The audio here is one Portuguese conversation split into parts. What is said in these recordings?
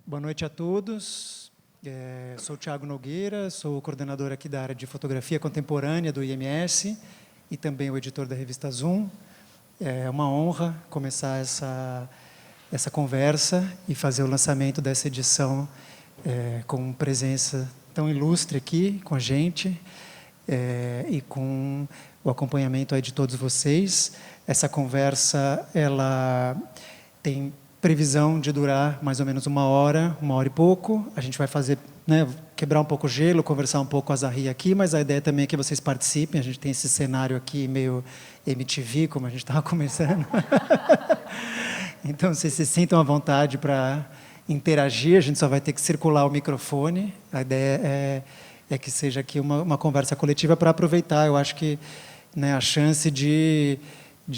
Boa noite a todos. Sou o Thiago Nogueira, sou o coordenador aqui da área de fotografia contemporânea do IMS e também o editor da revista Zoom. É uma honra começar essa conversa e fazer o lançamento dessa edição com presença tão ilustre aqui com a gente e com o acompanhamento aí de todos vocês. Essa conversa ela tem previsão de durar mais ou menos uma hora e pouco. A gente vai fazer, quebrar um pouco o gelo, conversar um pouco com a Zahri aqui, mas a ideia também é que vocês participem. A gente tem esse cenário aqui meio MTV, como a gente estava começando. Então, vocês se sintam à vontade para interagir. A gente só vai ter que circular o microfone. A ideia é que seja aqui uma conversa coletiva para aproveitar, eu acho que a chance de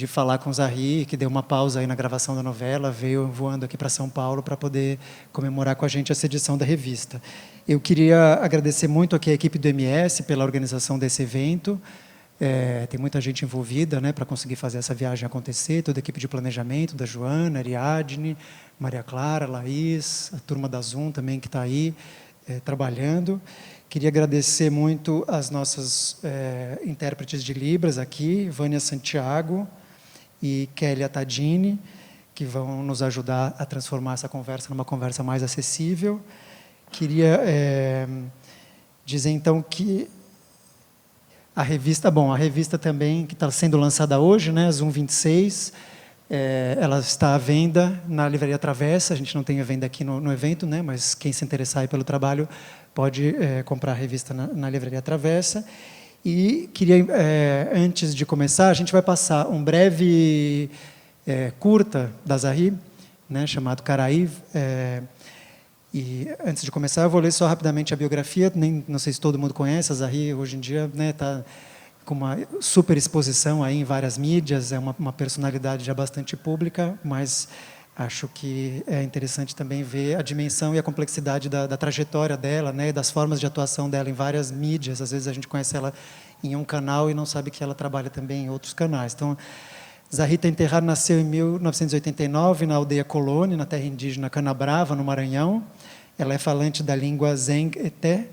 falar com o Zahri, que deu uma pausa aí na gravação da novela, veio voando aqui para São Paulo para poder comemorar com a gente essa edição da revista. Eu queria agradecer muito aqui a equipe do MS pela organização desse evento. Tem muita gente envolvida para conseguir fazer essa viagem acontecer, toda a equipe de planejamento, da Joana, Ariadne, Maria Clara, Laís, a turma da Zoom também que está aí trabalhando. Queria agradecer muito as nossas intérpretes de Libras aqui, Vânia Santiago e Kélia Tadini, que vão nos ajudar a transformar essa conversa numa conversa mais acessível. Queria dizer, então, que a revista também, que está sendo lançada hoje, Zoom 26, ela está à venda na Livraria Travessa. A gente não tem a venda aqui no evento, mas quem se interessar aí pelo trabalho pode comprar a revista na Livraria Travessa. E queria, antes de começar, a gente vai passar um breve curta da Zahri, chamado Caraí. E antes de começar, eu vou ler só rapidamente a biografia. Não sei se todo mundo conhece a Zahri. Hoje em dia está com uma super exposição aí em várias mídias. É uma personalidade já bastante pública, mas acho que é interessante também ver a dimensão e a complexidade da trajetória dela, e das formas de atuação dela em várias mídias. Às vezes a gente conhece ela em um canal e não sabe que ela trabalha também em outros canais. Então, Zahri Tenterrar nasceu em 1989 na aldeia Colônia, na terra indígena Canabrava, no Maranhão. Ela é falante da língua Zeng-Eté,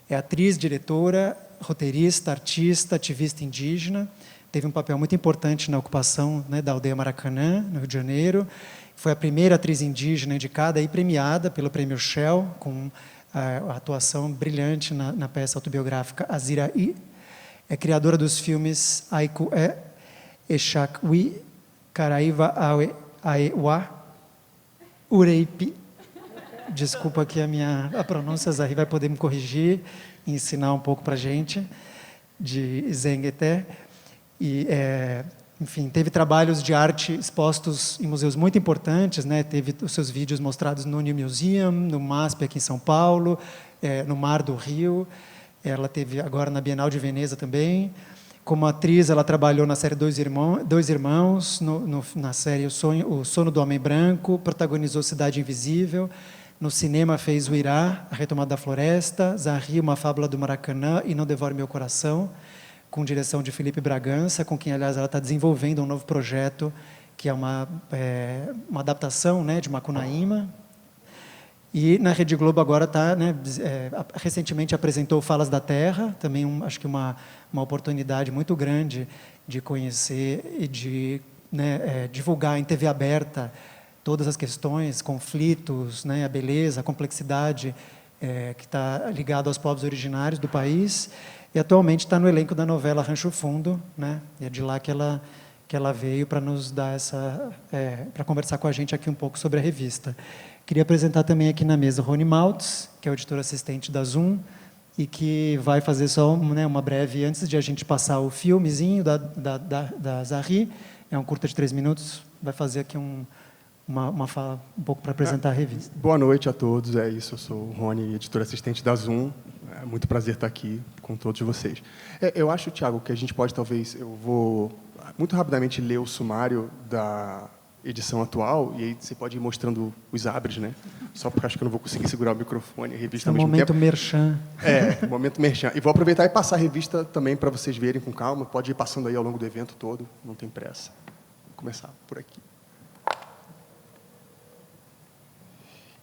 é atriz, diretora, roteirista, artista, ativista indígena. Teve um papel muito importante na ocupação da aldeia Maracanã, no Rio de Janeiro. Foi a primeira atriz indígena indicada e premiada pelo Prêmio Shell, com a atuação brilhante na peça autobiográfica Aziraí. É criadora dos filmes Aiku Echakwi, Caraiva Aewa, Ureipi. Desculpa aqui a pronúncia, a Zahri vai poder me corrigir e ensinar um pouco para a gente, de Zeng-Eté. E, enfim, teve trabalhos de arte expostos em museus muito importantes, teve os seus vídeos mostrados no New Museum, no MASP aqui em São Paulo, no Mar do Rio. Ela teve agora na Bienal de Veneza também. Como atriz, ela trabalhou na série Dois Irmãos, na série O Sono do Homem Branco, protagonizou Cidade Invisível. No cinema fez O Irá, A Retomada da Floresta, Zahri, Uma Fábula do Maracanã e Não Devore Meu Coração, com direção de Felipe Bragança, com quem, aliás, ela está desenvolvendo um novo projeto, que é uma adaptação de Macunaíma. E na Rede Globo agora está, recentemente apresentou Falas da Terra, também acho que uma oportunidade muito grande de conhecer e de divulgar em TV aberta todas as questões, conflitos, a beleza, a complexidade que está ligada aos povos originários do país. E atualmente está no elenco da novela Rancho Fundo, e é de lá que ela veio para nos dar para conversar com a gente aqui um pouco sobre a revista. Queria apresentar também aqui na mesa o Rony Maltz, que é o editor-assistente da Zoom, e que vai fazer só uma breve, antes de a gente passar o filmezinho da Zahri, é um curta de 3 minutos, vai fazer aqui uma fala um pouco para apresentar a revista. Boa noite a todos, é isso, eu sou o Rony, editor-assistente da Zoom. É muito prazer estar aqui com todos vocês. Eu acho, Thiago, que a gente pode, talvez, eu vou muito rapidamente ler o sumário da edição atual, e aí você pode ir mostrando os abres, Só porque acho que eu não vou conseguir segurar o microfone e a revista ao mesmo tempo. Momento merchan. Momento merchan. E vou aproveitar e passar a revista também para vocês verem com calma. Pode ir passando aí ao longo do evento todo, não tem pressa. Vou começar por aqui.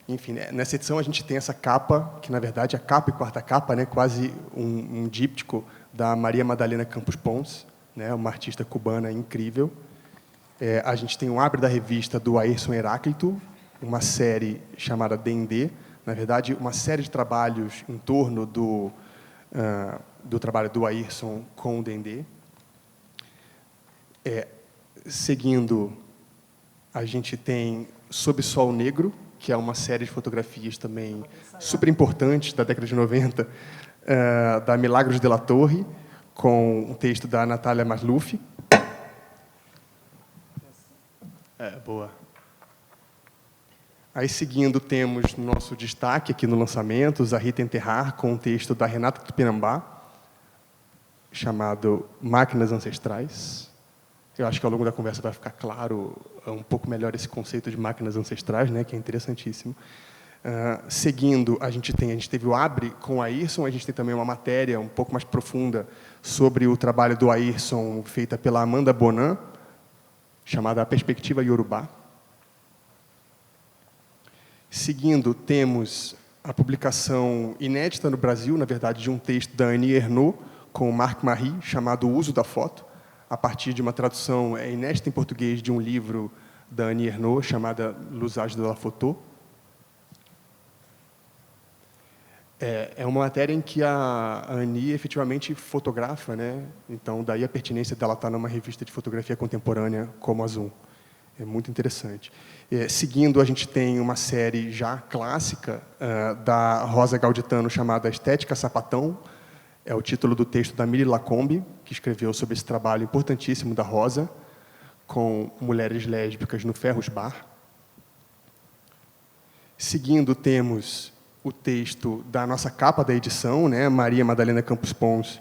Enfim, né, nessa edição a gente tem essa capa, que na verdade é a capa e quarta capa, né, quase um díptico da Maria Madalena Campos Pons, né, uma artista cubana incrível. A gente tem um abre da revista do Ayrson Heráclito, uma série chamada D&D, na verdade, uma série de trabalhos em torno do trabalho do Ayrson com o D&D. Seguindo, a gente tem Sob Sol Negro, que é uma série de fotografias também super importantes da década de 90, da Milagros de la Torre, com um texto da Natália Masluf. Boa. Aí, seguindo, temos nosso destaque aqui no lançamento, Zahri Enterrar, com um texto da Renata Tupinambá, chamado Máquinas Ancestrais. Eu acho que ao longo da conversa vai ficar claro um pouco melhor esse conceito de máquinas ancestrais, né, que é interessantíssimo. Seguindo, a gente teve o Abre com o Ayrson, a gente tem também uma matéria um pouco mais profunda sobre o trabalho do Ayrson, feita pela Amanda Bonan, chamada A Perspectiva Iorubá. Seguindo, temos a publicação inédita no Brasil, na verdade, de um texto da Annie Ernaux, com o Marc Marie, chamado O Uso da Foto, a partir de uma tradução inédita em português de um livro da Annie Ernaux, chamada L'usage de la photo. É uma matéria em que a Annie efetivamente fotografa, né? Então, daí a pertinência dela estar numa revista de fotografia contemporânea como a Zoom. É muito interessante. Seguindo, a gente tem uma série já clássica da Rosa Gauditano, chamada Estética Sapatão. É o título do texto da Miri Lacombe, que escreveu sobre esse trabalho importantíssimo da Rosa, com mulheres lésbicas no Ferros Bar. Seguindo, temos o texto da nossa capa da edição, né, Maria Madalena Campos Pons,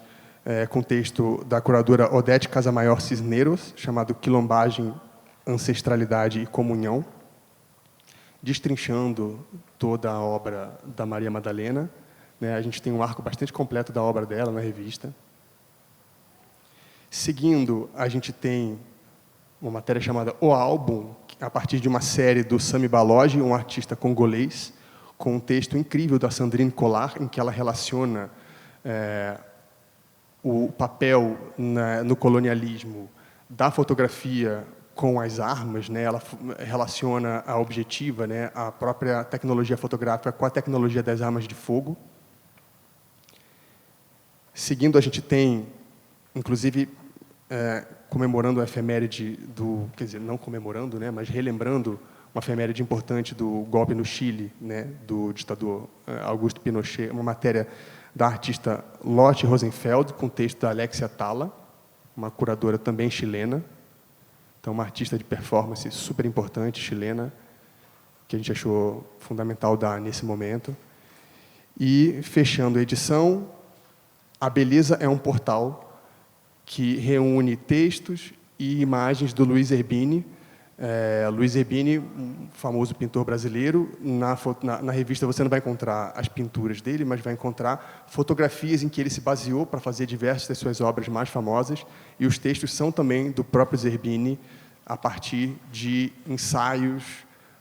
com texto da curadora Odete Casamaior Cisneros, chamado Quilombagem, Ancestralidade e Comunhão, destrinchando toda a obra da Maria Madalena. A gente tem um arco bastante completo da obra dela na revista. Seguindo, a gente tem uma matéria chamada O Álbum, a partir de uma série do Sami Balogi, um artista congolês, com um texto incrível da Sandrine Collard, em que ela relaciona o papel no colonialismo da fotografia com as armas, né? Ela relaciona a objetiva, né, a própria tecnologia fotográfica com a tecnologia das armas de fogo. Seguindo, a gente tem, inclusive, comemorando a efeméride quer dizer, não comemorando, né, mas relembrando uma efeméride importante do golpe no Chile, né, do ditador Augusto Pinochet, uma matéria da artista Lotte Rosenfeld, com texto da Alexia Talla, uma curadora também chilena. Então, uma artista de performance super importante, chilena, que a gente achou fundamental dar nesse momento. E, fechando a edição, A Beleza é um Portal, que reúne textos e imagens do Luiz Erbini. Luiz Erbini, um famoso pintor brasileiro. Na revista você não vai encontrar as pinturas dele, mas vai encontrar fotografias em que ele se baseou para fazer diversas das suas obras mais famosas, e os textos são também do próprio Zerbini, a partir de ensaios,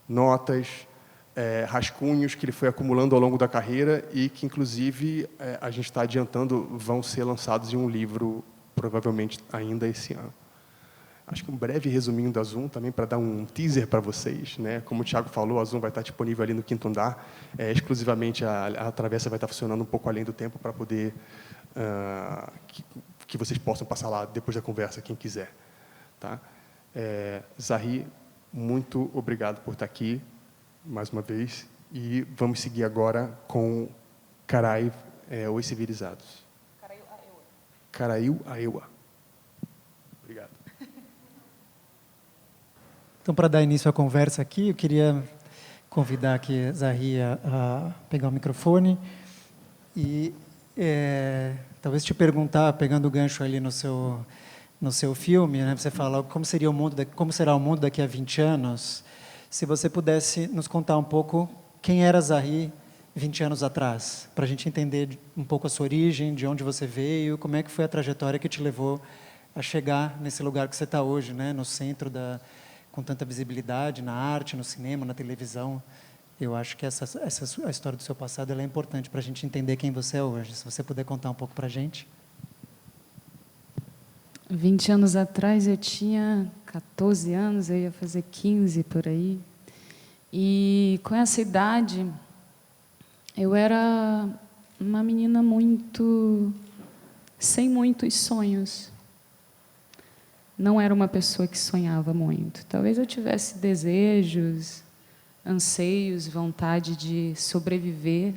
notas, rascunhos que ele foi acumulando ao longo da carreira e que, inclusive, a gente está adiantando, vão ser lançados em um livro, provavelmente ainda esse ano. Acho que um breve resuminho da Zoom, também para dar um teaser para vocês, né? Como o Thiago falou, a Zoom vai estar disponível ali no quinto andar. Exclusivamente a travessa vai estar funcionando um pouco além do tempo para poder que vocês possam passar lá depois da conversa, quem quiser. Tá? Zahri, muito obrigado por estar aqui, mais uma vez. E vamos seguir agora com Carai, Os Civilizados. Caraiu Aewa. Obrigado. Então, para dar início à conversa aqui, eu queria convidar aqui a Zahri a pegar o microfone e talvez te perguntar, pegando o gancho ali no seu filme, né, você fala como será o mundo daqui a 20 anos, se você pudesse nos contar um pouco quem era Zahri 20 anos atrás, para a gente entender um pouco a sua origem, de onde você veio, como é que foi a trajetória que te levou a chegar nesse lugar que você está hoje, né, no centro com tanta visibilidade, na arte, no cinema, na televisão. Eu acho que a história do seu passado ela é importante para a gente entender quem você é hoje. Se você puder contar um pouco para a gente. 20 anos atrás eu tinha 14 anos, eu ia fazer 15 por aí. E com essa idade, eu era uma menina sem muitos sonhos. Não era uma pessoa que sonhava muito. Talvez eu tivesse desejos, anseios, vontade de sobreviver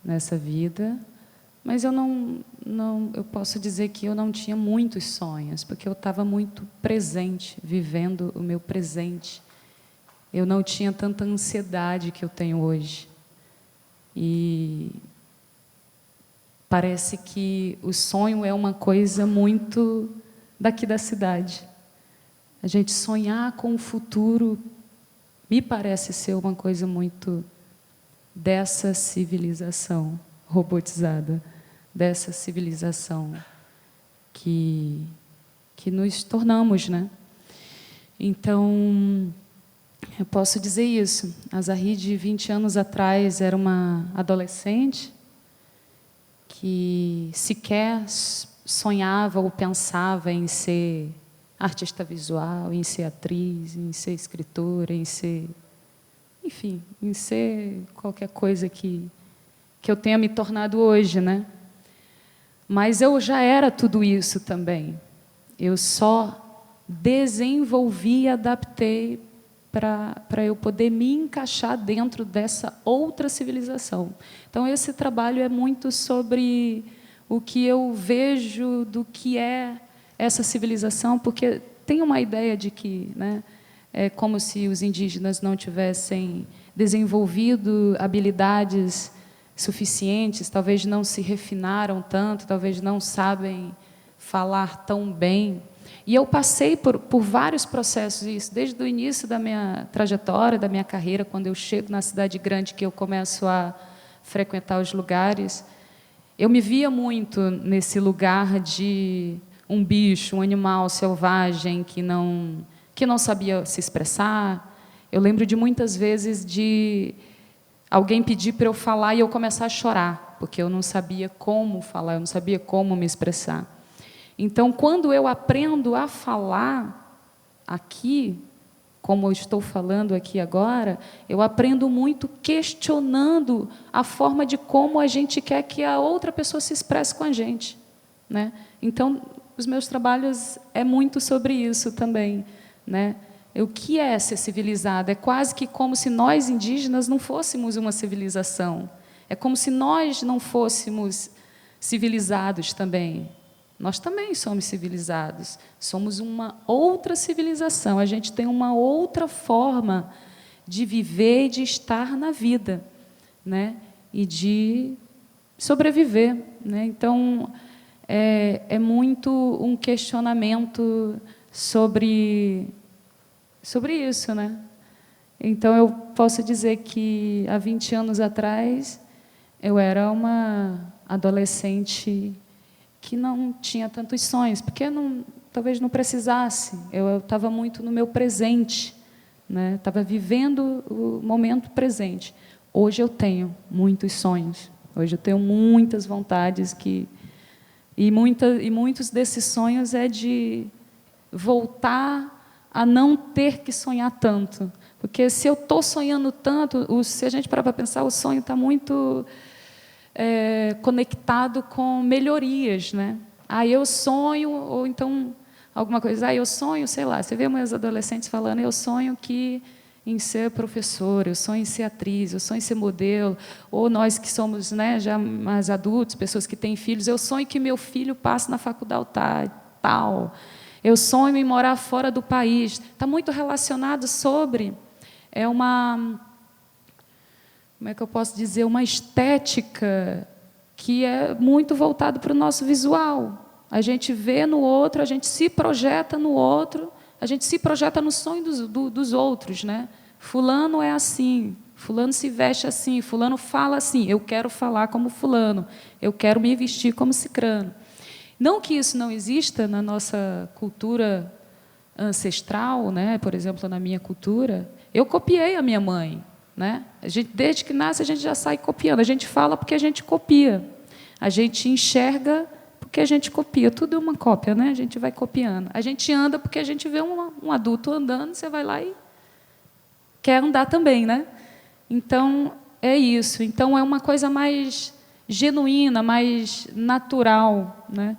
nessa vida, mas eu posso dizer que eu não tinha muitos sonhos, porque eu estava muito presente, vivendo o meu presente. Eu não tinha tanta ansiedade que eu tenho hoje. E parece que o sonho é uma coisa muito daqui da cidade. A gente sonhar com o futuro me parece ser uma coisa muito dessa civilização robotizada, dessa civilização que nos tornamos, né? Então, eu posso dizer isso. A Zahid, 20 anos atrás, era uma adolescente que sequer sonhava ou pensava em ser artista visual, em ser atriz, em ser escritora, em ser... Enfim, em ser qualquer coisa que eu tenha me tornado hoje, né? Mas eu já era tudo isso também. Eu só desenvolvi e adaptei para eu poder me encaixar dentro dessa outra civilização. Então, esse trabalho é muito sobre o que eu vejo do que é essa civilização, porque tem uma ideia de que, né, é como se os indígenas não tivessem desenvolvido habilidades suficientes, talvez não se refinaram tanto, talvez não sabem falar tão bem. E eu passei por vários processos isso, desde o início da minha trajetória, da minha carreira, quando eu chego na cidade grande, que eu começo a frequentar os lugares, eu me via muito nesse lugar de um bicho, um animal selvagem que não sabia se expressar. Eu lembro de muitas vezes de alguém pedir para eu falar e eu começar a chorar, porque eu não sabia como falar, eu não sabia como me expressar. Então, quando eu aprendo a falar aqui, como eu estou falando aqui agora, eu aprendo muito questionando a forma de como a gente quer que a outra pessoa se expresse com a gente, né? Então, os meus trabalhos é muito sobre isso também, né? O que é ser civilizado? É quase que como se nós, indígenas, não fôssemos uma civilização. É como se nós não fôssemos civilizados também. Nós também somos civilizados. Somos uma outra civilização. A gente tem uma outra forma de viver e de estar na vida, né? E de sobreviver, né? Então, é muito um questionamento sobre isso, né? Então, eu posso dizer que, há 20 anos atrás, eu era uma adolescente que não tinha tantos sonhos, porque talvez não precisasse. Eu estava muito no meu presente, né? Estava vivendo o momento presente. Hoje eu tenho muitos sonhos. Hoje eu tenho muitas vontades e muitos desses sonhos é de voltar a não ter que sonhar tanto. Porque se eu estou sonhando tanto, se a gente parar para pensar, o sonho está muito conectado com melhorias, né? Eu sonho, ou então alguma coisa, eu sonho, sei lá, você vê meus adolescentes falando, eu sonho em ser professora, eu sonho em ser atriz, eu sonho em ser modelo, ou nós que somos, né, já mais adultos, pessoas que têm filhos, eu sonho que meu filho passe na faculdade tal. Eu sonho em morar fora do país. Está muito relacionado sobre como é que eu posso dizer, uma estética que é muito voltada para o nosso visual. A gente vê no outro, a gente se projeta no outro, a gente se projeta no sonho dos outros, né? Fulano é assim, fulano se veste assim, fulano fala assim, eu quero falar como fulano, eu quero me vestir como cicrano. Não que isso não exista na nossa cultura ancestral, né? Por exemplo, na minha cultura, eu copiei a minha mãe. né? A gente, desde que nasce, a gente já sai copiando. A gente fala porque a gente copia. A gente enxerga porque a gente copia. Tudo é uma cópia, né? A gente vai copiando. A gente anda porque a gente vê um adulto andando, você vai lá e quer andar também, né? Então, é isso. Então, é uma coisa mais genuína, mais natural, né?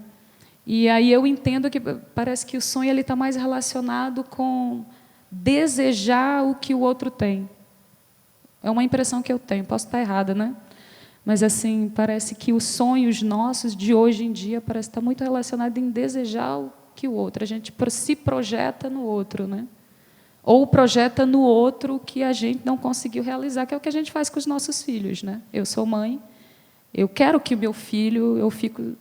E aí eu entendo que parece que o sonho ele está mais relacionado com desejar o que o outro tem. É uma impressão que eu tenho, posso estar errada, né? Mas assim, parece que os sonhos nossos de hoje em dia parece estar muito relacionado em desejar o que o outro. A gente se projeta no outro, né? Ou projeta no outro o que a gente não conseguiu realizar, que é o que a gente faz com os nossos filhos, né? Eu sou mãe, eu quero que o meu filho, eu fico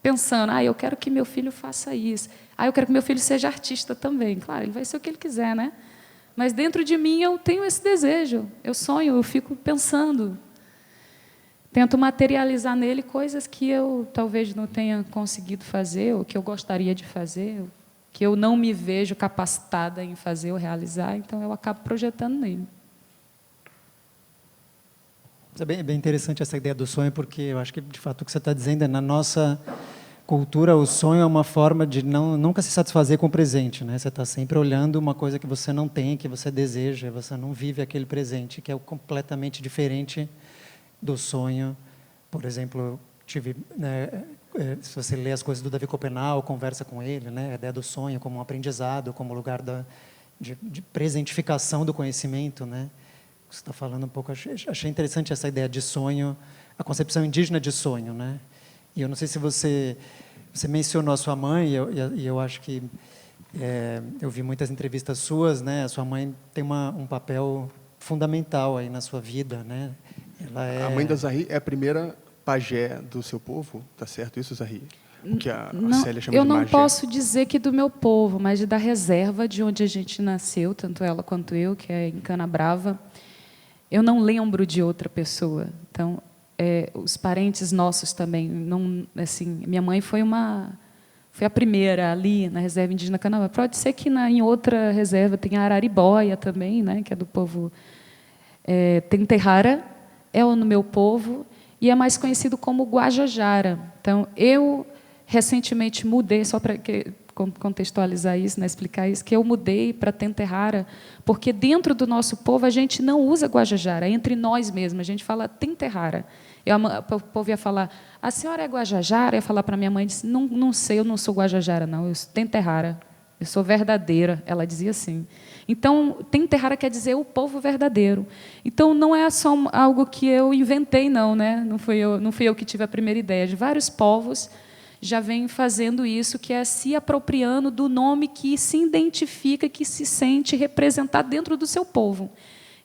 pensando, eu quero que meu filho faça isso. Eu quero que meu filho seja artista também. Claro, ele vai ser o que ele quiser, né? Mas dentro de mim eu tenho esse desejo, eu sonho, eu fico pensando. Tento materializar nele coisas que eu talvez não tenha conseguido fazer, ou que eu gostaria de fazer, ou que eu não me vejo capacitada em fazer ou realizar, então eu acabo projetando nele. É bem interessante essa ideia do sonho, porque eu acho que, de fato, o que você está dizendo é, na nossa cultura, o sonho é uma forma de nunca se satisfazer com o presente, né? Você está sempre olhando uma coisa que você não tem, que você deseja, você não vive aquele presente, que é completamente diferente do sonho. Por exemplo, se você lê as coisas do Davi Copenau, conversa com ele, né? A ideia do sonho como um aprendizado, como lugar de presentificação do conhecimento, né? Você está falando um pouco, achei interessante essa ideia de sonho, a concepção indígena de sonho, né? E eu não sei se você mencionou a sua mãe, e eu acho que eu vi muitas entrevistas suas, né? A sua mãe tem um papel fundamental aí na sua vida, né? A mãe da Zahri é a primeira pajé do seu povo, tá certo isso, Zahri? O que a Célia chama eu de não magé. posso dizer que do meu povo, mas da reserva de onde a gente nasceu, tanto ela quanto eu, que é em Canabrava. Eu não lembro de outra pessoa. Então, os parentes nossos também, não, assim, minha mãe foi a primeira ali na reserva indígena Canabrava. Pode ser que em outra reserva tenha a Araribóia também, né, que é do povo Tenterrara, é no meu povo, e é mais conhecido como Guajajara. Então, eu recentemente mudei, só para contextualizar isso, né, explicar isso, que eu mudei para Tenterrara, porque dentro do nosso povo a gente não usa Guajajara, é entre nós mesmos, a gente fala Tenterrara. O povo ia falar, a senhora é Guajajara? Eu ia falar para minha mãe, disse, não sei, eu não sou Guajajara, não, eu sou Tenterrara, eu sou verdadeira. Ela dizia assim. Então, Tenterrara quer dizer o povo verdadeiro. Então, não é só algo que eu inventei, não, né? Não fui eu que tive a primeira ideia. De vários povos já vêm fazendo isso, que é se apropriando do nome que se identifica, que se sente representado dentro do seu povo.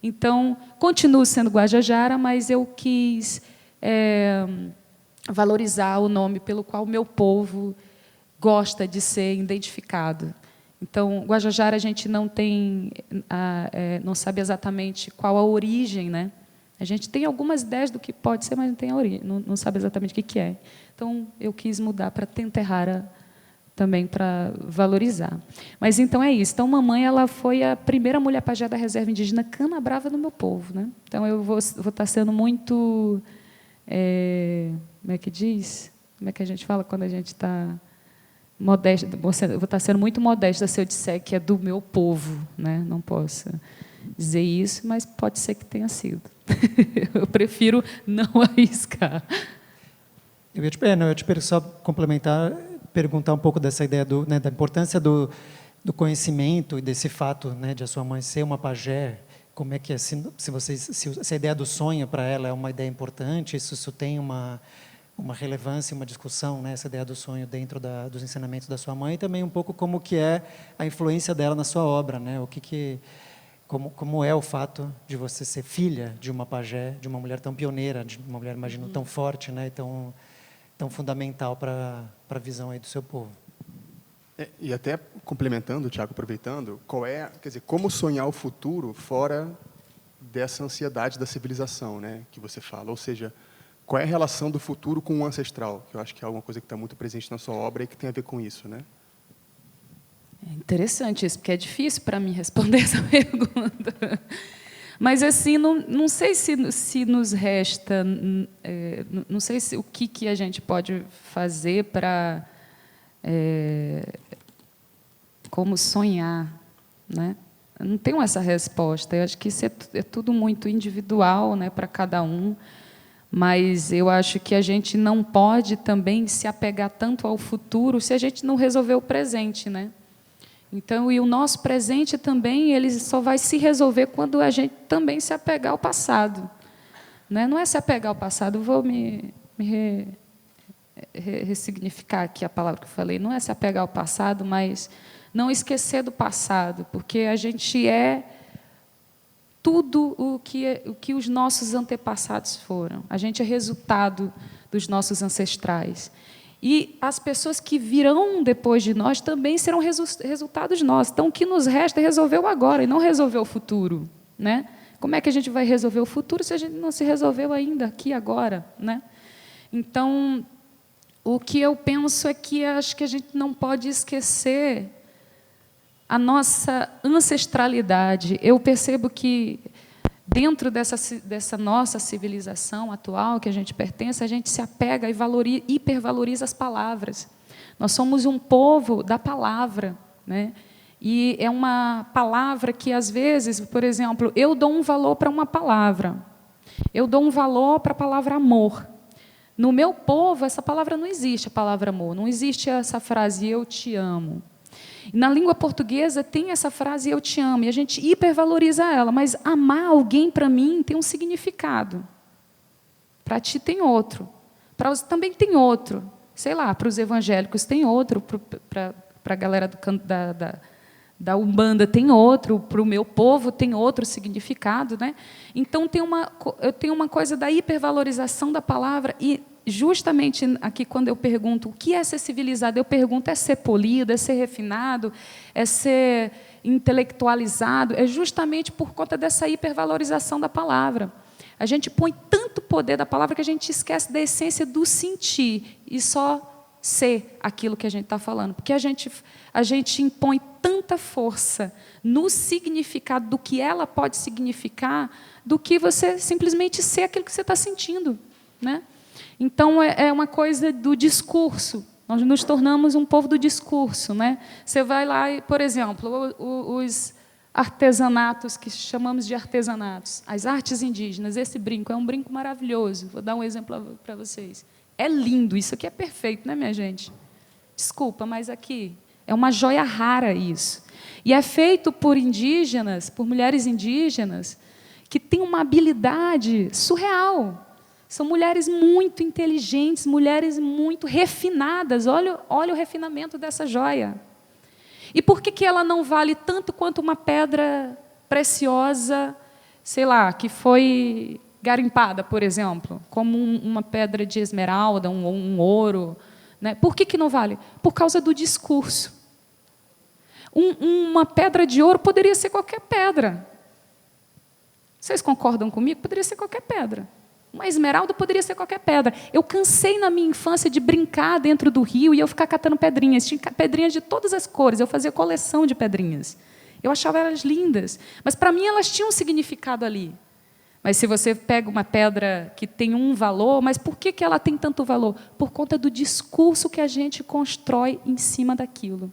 Então, continuo sendo Guajajara, mas eu quis valorizar o nome pelo qual o meu povo gosta de ser identificado. Então, Guajajara a gente não não sabe exatamente qual a origem, né? A gente tem algumas ideias do que pode ser, mas não tem a origem, não sabe exatamente o que é. Então, eu quis mudar para Tenterrara também para valorizar. Mas então é isso. Então, mamãe ela foi a primeira mulher pajé da reserva indígena Canabrava no meu povo, né? Então, eu vou estar sendo muito, como é que diz? Como é que a gente fala quando a gente está modesta? Eu vou estar sendo muito modesta se eu disser que é do meu povo, né? Não posso dizer isso, mas pode ser que tenha sido. Eu prefiro não arriscar. Eu ia te só complementar, perguntar um pouco dessa ideia da importância do conhecimento e desse fato, né, de a sua mãe ser uma pajé. Como é que é, se a ideia do sonho para ela é uma ideia importante, isso tem uma relevância, uma discussão, né, essa ideia do sonho dentro dos ensinamentos da sua mãe, e também um pouco como que é a influência dela na sua obra, né, como é o fato de você ser filha de uma pajé, de uma mulher tão pioneira, de uma mulher, imagino, tão forte, né, tão fundamental para a visão aí do seu povo. E até complementando, Tiago, aproveitando, como sonhar o futuro fora dessa ansiedade da civilização, né, que você fala, ou seja, qual é a relação do futuro com o ancestral, que eu acho que é alguma coisa que está muito presente na sua obra e que tem a ver com isso, né? É interessante isso, porque é difícil para mim responder essa pergunta. Mas, assim, não sei se nos resta, não sei o que a gente pode fazer para, como sonhar, né? Eu não tenho essa resposta. Eu acho que isso é tudo muito individual, né, para cada um. Mas eu acho que a gente não pode também se apegar tanto ao futuro se a gente não resolver o presente, né? Então, e o nosso presente também, ele só vai se resolver quando a gente também se apegar ao passado, né? Não é se apegar ao passado, vou ressignificar aqui a palavra que eu falei, não é se apegar ao passado, mas não esquecer do passado, porque a gente é tudo o que os nossos antepassados foram. A gente é resultado dos nossos ancestrais. E as pessoas que virão depois de nós também serão resultados nossos. Então, o que nos resta é resolver o agora e não resolver o futuro, né? Como é que a gente vai resolver o futuro se a gente não se resolveu ainda aqui agora, né? Então, o que eu penso é que acho que a gente não pode esquecer a nossa ancestralidade. Eu percebo que dentro dessa nossa civilização atual que a gente pertence, a gente se apega e hipervaloriza as palavras. Nós somos um povo da palavra, né? E é uma palavra que, às vezes, por exemplo, eu dou um valor para uma palavra. Eu dou um valor para a palavra amor. No meu povo, essa palavra não existe, a palavra amor. Não existe essa frase, eu te amo. Na língua portuguesa tem essa frase, eu te amo, e a gente hipervaloriza ela, mas amar alguém, para mim, tem um significado. Para ti tem outro. Para você também tem outro. Sei lá, para os evangélicos tem outro, para a galera da Umbanda tem outro, para o meu povo tem outro significado, né? Então, eu tenho uma coisa da hipervalorização da palavra, e justamente aqui, quando eu pergunto o que é ser civilizado, eu pergunto, é ser polido, é ser refinado, é ser intelectualizado? É justamente por conta dessa hipervalorização da palavra. A gente põe tanto poder da palavra que a gente esquece da essência do sentir e só ser aquilo que a gente está falando. Porque a gente impõe tanta força no significado do que ela pode significar do que você simplesmente ser aquilo que você está sentindo, né? Então, é uma coisa do discurso. Nós nos tornamos um povo do discurso, né? Você vai lá e, por exemplo, os artesanatos, que chamamos de artesanatos, as artes indígenas, esse brinco é um brinco maravilhoso. Vou dar um exemplo para vocês. É lindo, isso aqui é perfeito, né, minha gente? Desculpa, mas aqui é uma joia rara isso. E é feito por indígenas, por mulheres indígenas, que têm uma habilidade surreal. São mulheres muito inteligentes, mulheres muito refinadas. Olha o refinamento dessa joia. E por que ela não vale tanto quanto uma pedra preciosa, sei lá, que foi garimpada, por exemplo, como uma pedra de esmeralda, um ouro, né? Por que não vale? Por causa do discurso. Uma pedra de ouro poderia ser qualquer pedra. Vocês concordam comigo? Poderia ser qualquer pedra. Uma esmeralda poderia ser qualquer pedra. Eu cansei na minha infância de brincar dentro do rio e eu ficar catando pedrinhas. Tinha pedrinhas de todas as cores. Eu fazia coleção de pedrinhas. Eu achava elas lindas. Mas, para mim, elas tinham um significado ali. Mas, se você pega uma pedra que tem um valor, mas por que ela tem tanto valor? Por conta do discurso que a gente constrói em cima daquilo.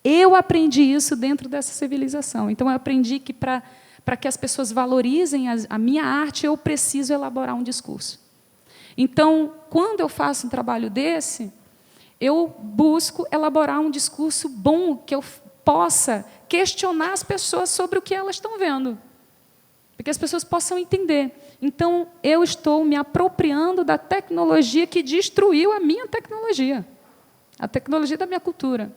Eu aprendi isso dentro dessa civilização. Então, eu aprendi que, para que as pessoas valorizem a minha arte, eu preciso elaborar um discurso. Então, quando eu faço um trabalho desse, eu busco elaborar um discurso bom, que eu possa questionar as pessoas sobre o que elas estão vendo, para que as pessoas possam entender. Então, eu estou me apropriando da tecnologia que destruiu a minha tecnologia, a tecnologia da minha cultura.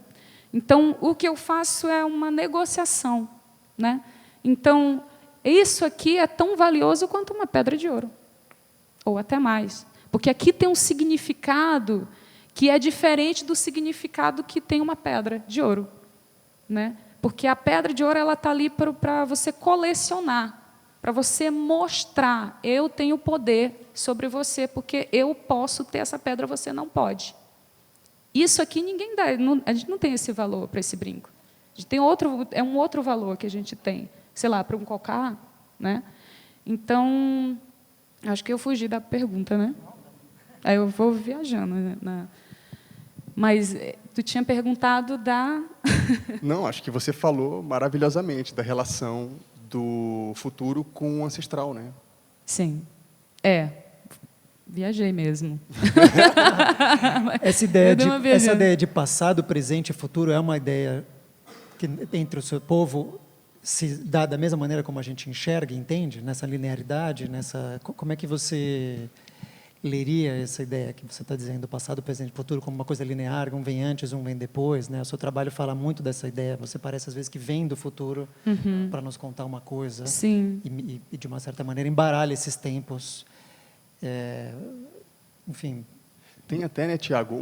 Então, o que eu faço é uma negociação, né? Então, isso aqui é tão valioso quanto uma pedra de ouro, ou até mais. Porque aqui tem um significado que é diferente do significado que tem uma pedra de ouro, né? Porque a pedra de ouro está ali para você colecionar, para você mostrar, eu tenho poder sobre você, porque eu posso ter essa pedra, você não pode. Isso aqui ninguém dá, a gente não tem esse valor para esse brinco. A gente tem um outro valor que a gente tem. Sei lá, para um cocá, né? Então, acho que eu fugi da pergunta, né? Aí eu vou viajando, né? Mas tu tinha perguntado da... Não, acho que você falou maravilhosamente da relação do futuro com o ancestral, né? Sim. Viajei mesmo. Essa ideia de passado, presente e futuro é uma ideia que entre o seu povo se dá da mesma maneira como a gente enxerga, entende? Nessa linearidade, como é que você leria essa ideia que você está dizendo, passado, presente e futuro, como uma coisa linear, um vem antes, um vem depois, né? O seu trabalho fala muito dessa ideia. Você parece, às vezes, que vem do futuro para nos contar uma coisa. Sim. E, de uma certa maneira, embaralha esses tempos. Enfim. Tem até, né, Tiago,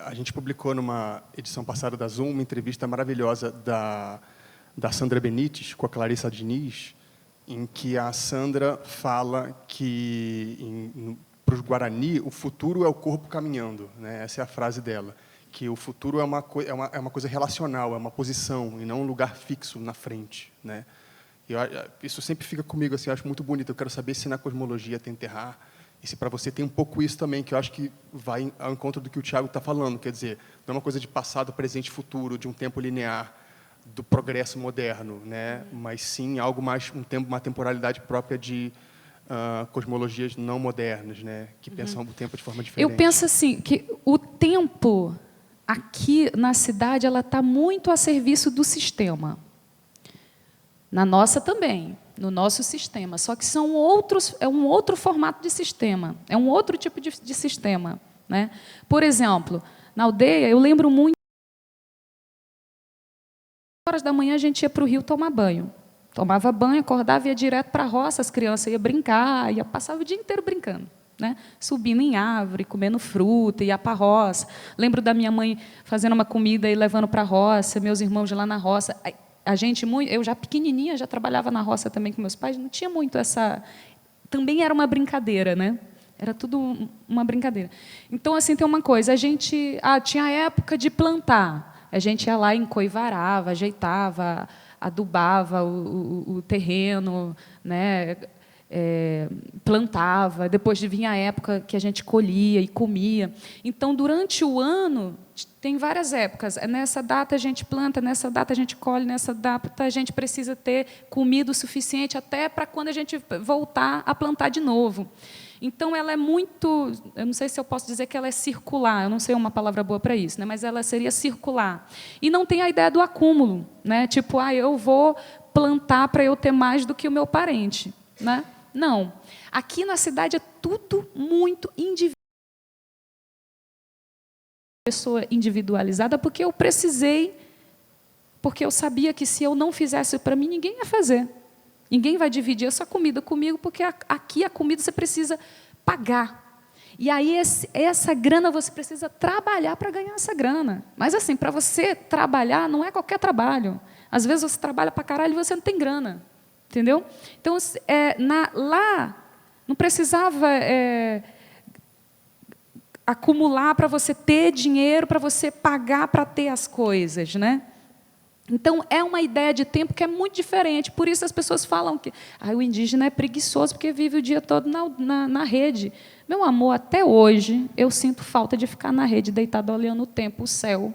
a gente publicou numa edição passada da Zoom uma entrevista maravilhosa da Sandra Benites com a Clarissa Diniz, em que a Sandra fala que, para os Guarani, o futuro é o corpo caminhando, né? Essa é a frase dela, que o futuro é uma coisa relacional, é uma posição, e não um lugar fixo na frente, né? Isso sempre fica comigo, assim, eu acho muito bonito. Eu quero saber se na cosmologia tem terrar, e se para você tem um pouco isso também, que eu acho que vai ao encontro do que o Tiago está falando, quer dizer, não é uma coisa de passado, presente e futuro, de um tempo linear, do progresso moderno, né? Mas sim algo mais, uma temporalidade própria de cosmologias não modernas, né? Que pensam o tempo de forma diferente. Eu penso assim, que o tempo aqui na cidade ela está muito a serviço do sistema. Na nossa também, no nosso sistema. Só que é um outro formato de sistema, é um outro tipo de sistema, né? Por exemplo, na aldeia, eu lembro muito, 8 horas da manhã a gente ia para o rio tomar banho. Tomava banho, acordava e ia direto para a roça, as crianças iam brincar, passava o dia inteiro brincando, né? Subindo em árvore, comendo fruta, ia para a roça. Lembro da minha mãe fazendo uma comida e levando para a roça, meus irmãos lá na roça. Eu já pequenininha, já trabalhava na roça também com meus pais, não tinha muito essa... Também era uma brincadeira, né? Era tudo uma brincadeira. Então, assim, tem uma coisa, a gente... tinha a época de plantar. A gente ia lá, encoivarava, ajeitava, adubava o terreno, né? Plantava. Depois vinha a época que a gente colhia e comia. Então, durante o ano, tem várias épocas. Nessa data a gente planta, nessa data a gente colhe, nessa data a gente precisa ter comida o suficiente até para quando a gente voltar a plantar de novo. Então, ela é muito... Eu não sei se eu posso dizer que ela é circular, eu não sei uma palavra boa para isso, né? Mas ela seria circular. E não tem a ideia do acúmulo, né? Tipo, eu vou plantar para eu ter mais do que o meu parente, né? Não. Aqui na cidade é tudo muito individual. Pessoa individualizada, porque eu precisei, porque eu sabia que se eu não fizesse para mim, ninguém ia fazer. Ninguém vai dividir essa comida comigo, porque aqui a comida você precisa pagar. E aí essa grana você precisa trabalhar para ganhar essa grana. Mas assim, para você trabalhar, não é qualquer trabalho. Às vezes você trabalha para caralho e você não tem grana. Entendeu? Então, lá não precisava acumular para você ter dinheiro, para você pagar para ter as coisas, né? Então, é uma ideia de tempo que é muito diferente. Por isso as pessoas falam que o indígena é preguiçoso porque vive o dia todo na rede. Meu amor, até hoje, eu sinto falta de ficar na rede, deitado olhando o tempo, o céu,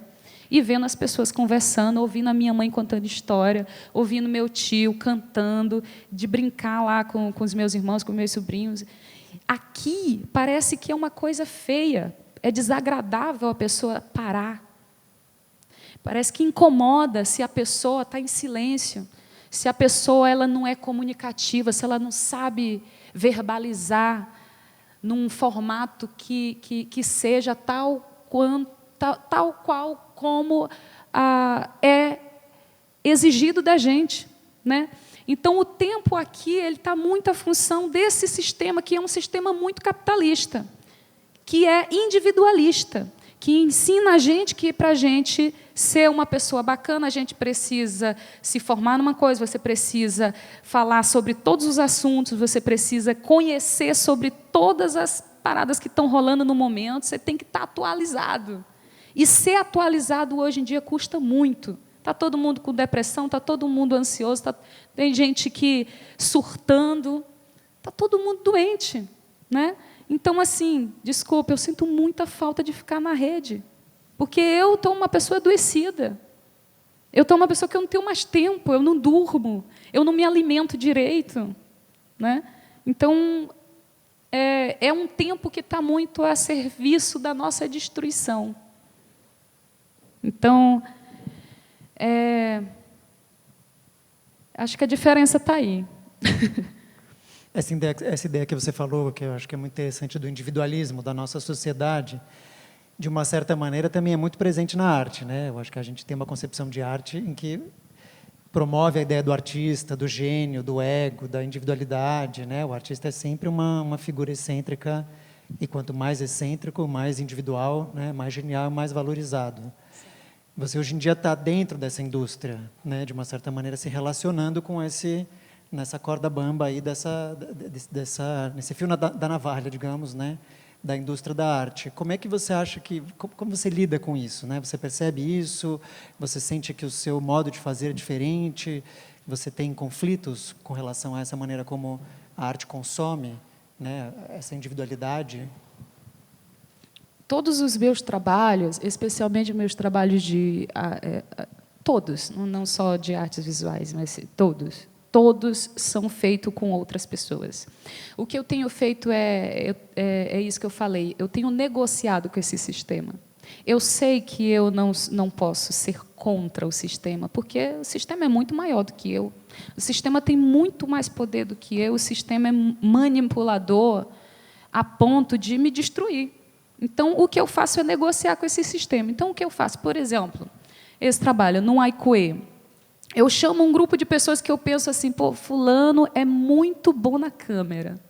e vendo as pessoas conversando, ouvindo a minha mãe contando história, ouvindo meu tio cantando, de brincar lá com os meus irmãos, com meus sobrinhos. Aqui, parece que é uma coisa feia, é desagradável a pessoa parar. Parece que incomoda se a pessoa está em silêncio, se a pessoa ela não é comunicativa, se ela não sabe verbalizar num formato que seja tal qual como é exigido da gente, né? Então, o tempo aqui está muito à função desse sistema, que é um sistema muito capitalista, que é individualista, que ensina a gente que, para a gente ser uma pessoa bacana, a gente precisa se formar numa coisa, você precisa falar sobre todos os assuntos, você precisa conhecer sobre todas as paradas que estão rolando no momento, você tem que estar atualizado. E ser atualizado hoje em dia custa muito, Está todo mundo com depressão, está todo mundo ansioso, tem gente que surtando, está todo mundo doente, né? Então, assim, desculpa, eu sinto muita falta de ficar na rede, porque eu estou uma pessoa adoecida. Eu estou uma pessoa que eu não tenho mais tempo, eu não durmo, eu não me alimento direito, né? Então, é um tempo que está muito a serviço da nossa destruição. Então, acho que a diferença está aí. Essa ideia que você falou, que eu acho que é muito interessante, do individualismo da nossa sociedade, de uma certa maneira, também é muito presente na arte, né? Eu acho que a gente tem uma concepção de arte em que promove a ideia do artista, do gênio, do ego, da individualidade, né? O artista é sempre uma figura excêntrica, e quanto mais excêntrico, mais individual, né? Mais genial, mais valorizado. Sim. Você hoje em dia está dentro dessa indústria, né? De uma certa maneira se relacionando com nessa corda bamba aí nesse fio da navalha, digamos, né? Da indústria da arte. Como é que você acha como você lida com isso, né? Você percebe isso? Você sente que o seu modo de fazer é diferente? Você tem conflitos com relação a essa maneira como a arte consome, né? Essa individualidade? Todos os meus trabalhos, especialmente meus trabalhos todos, não só de artes visuais, mas todos são feitos com outras pessoas. O que eu tenho feito é isso que eu falei, eu tenho negociado com esse sistema. Eu sei que eu não posso ser contra o sistema, porque o sistema é muito maior do que eu. O sistema tem muito mais poder do que eu, o sistema é manipulador a ponto de me destruir. Então, o que eu faço é negociar com esse sistema. Então, o que eu faço? Por exemplo, esse trabalho no Aikue, eu chamo um grupo de pessoas que eu penso assim, pô, fulano é muito bom na câmera.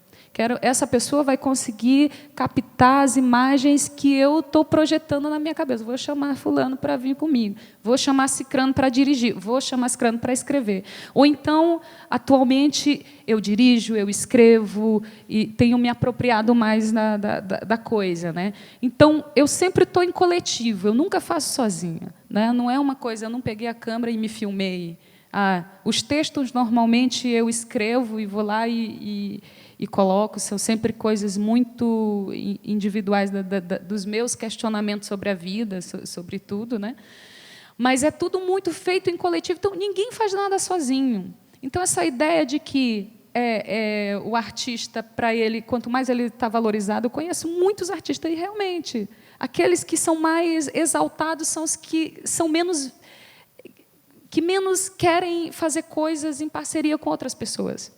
Essa pessoa vai conseguir captar as imagens que eu estou projetando na minha cabeça. Vou chamar fulano para vir comigo. Vou chamar cicrano para dirigir. Vou chamar cicrano para escrever. Ou então, atualmente, eu dirijo, eu escrevo e tenho me apropriado mais da coisa, né? Então, eu sempre estou em coletivo. Eu nunca faço sozinha, né? Não é uma coisa, eu não peguei a câmera e me filmei. Os textos, normalmente, eu escrevo e vou lá e coloco, são sempre coisas muito individuais dos meus questionamentos sobre a vida, sobre tudo, né? Mas é tudo muito feito em coletivo, então ninguém faz nada sozinho. Então, essa ideia de que o artista, para ele, quanto mais ele está valorizado, eu conheço muitos artistas, e realmente, aqueles que são mais exaltados são os que menos querem fazer coisas em parceria com outras pessoas.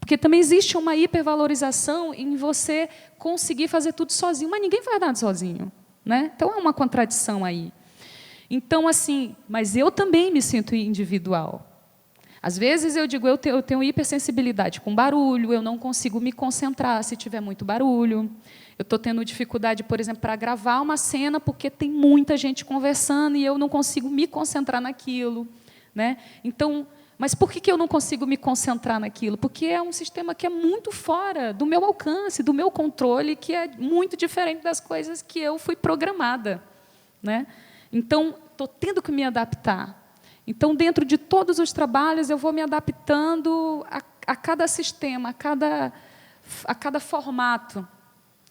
Porque também existe uma hipervalorização em você conseguir fazer tudo sozinho, mas ninguém faz nada sozinho, né? Então, há uma contradição aí. Então, assim, mas eu também me sinto individual. Às vezes, eu digo, eu tenho hipersensibilidade com barulho, eu não consigo me concentrar se tiver muito barulho. Eu estou tendo dificuldade, por exemplo, para gravar uma cena, porque tem muita gente conversando e eu não consigo me concentrar naquilo, né? Então, mas por que eu não consigo me concentrar naquilo? Porque é um sistema que é muito fora do meu alcance, do meu controle, que é muito diferente das coisas que eu fui programada, né? Então, estou tendo que me adaptar. Então, dentro de todos os trabalhos, eu vou me adaptando a cada sistema, a cada formato.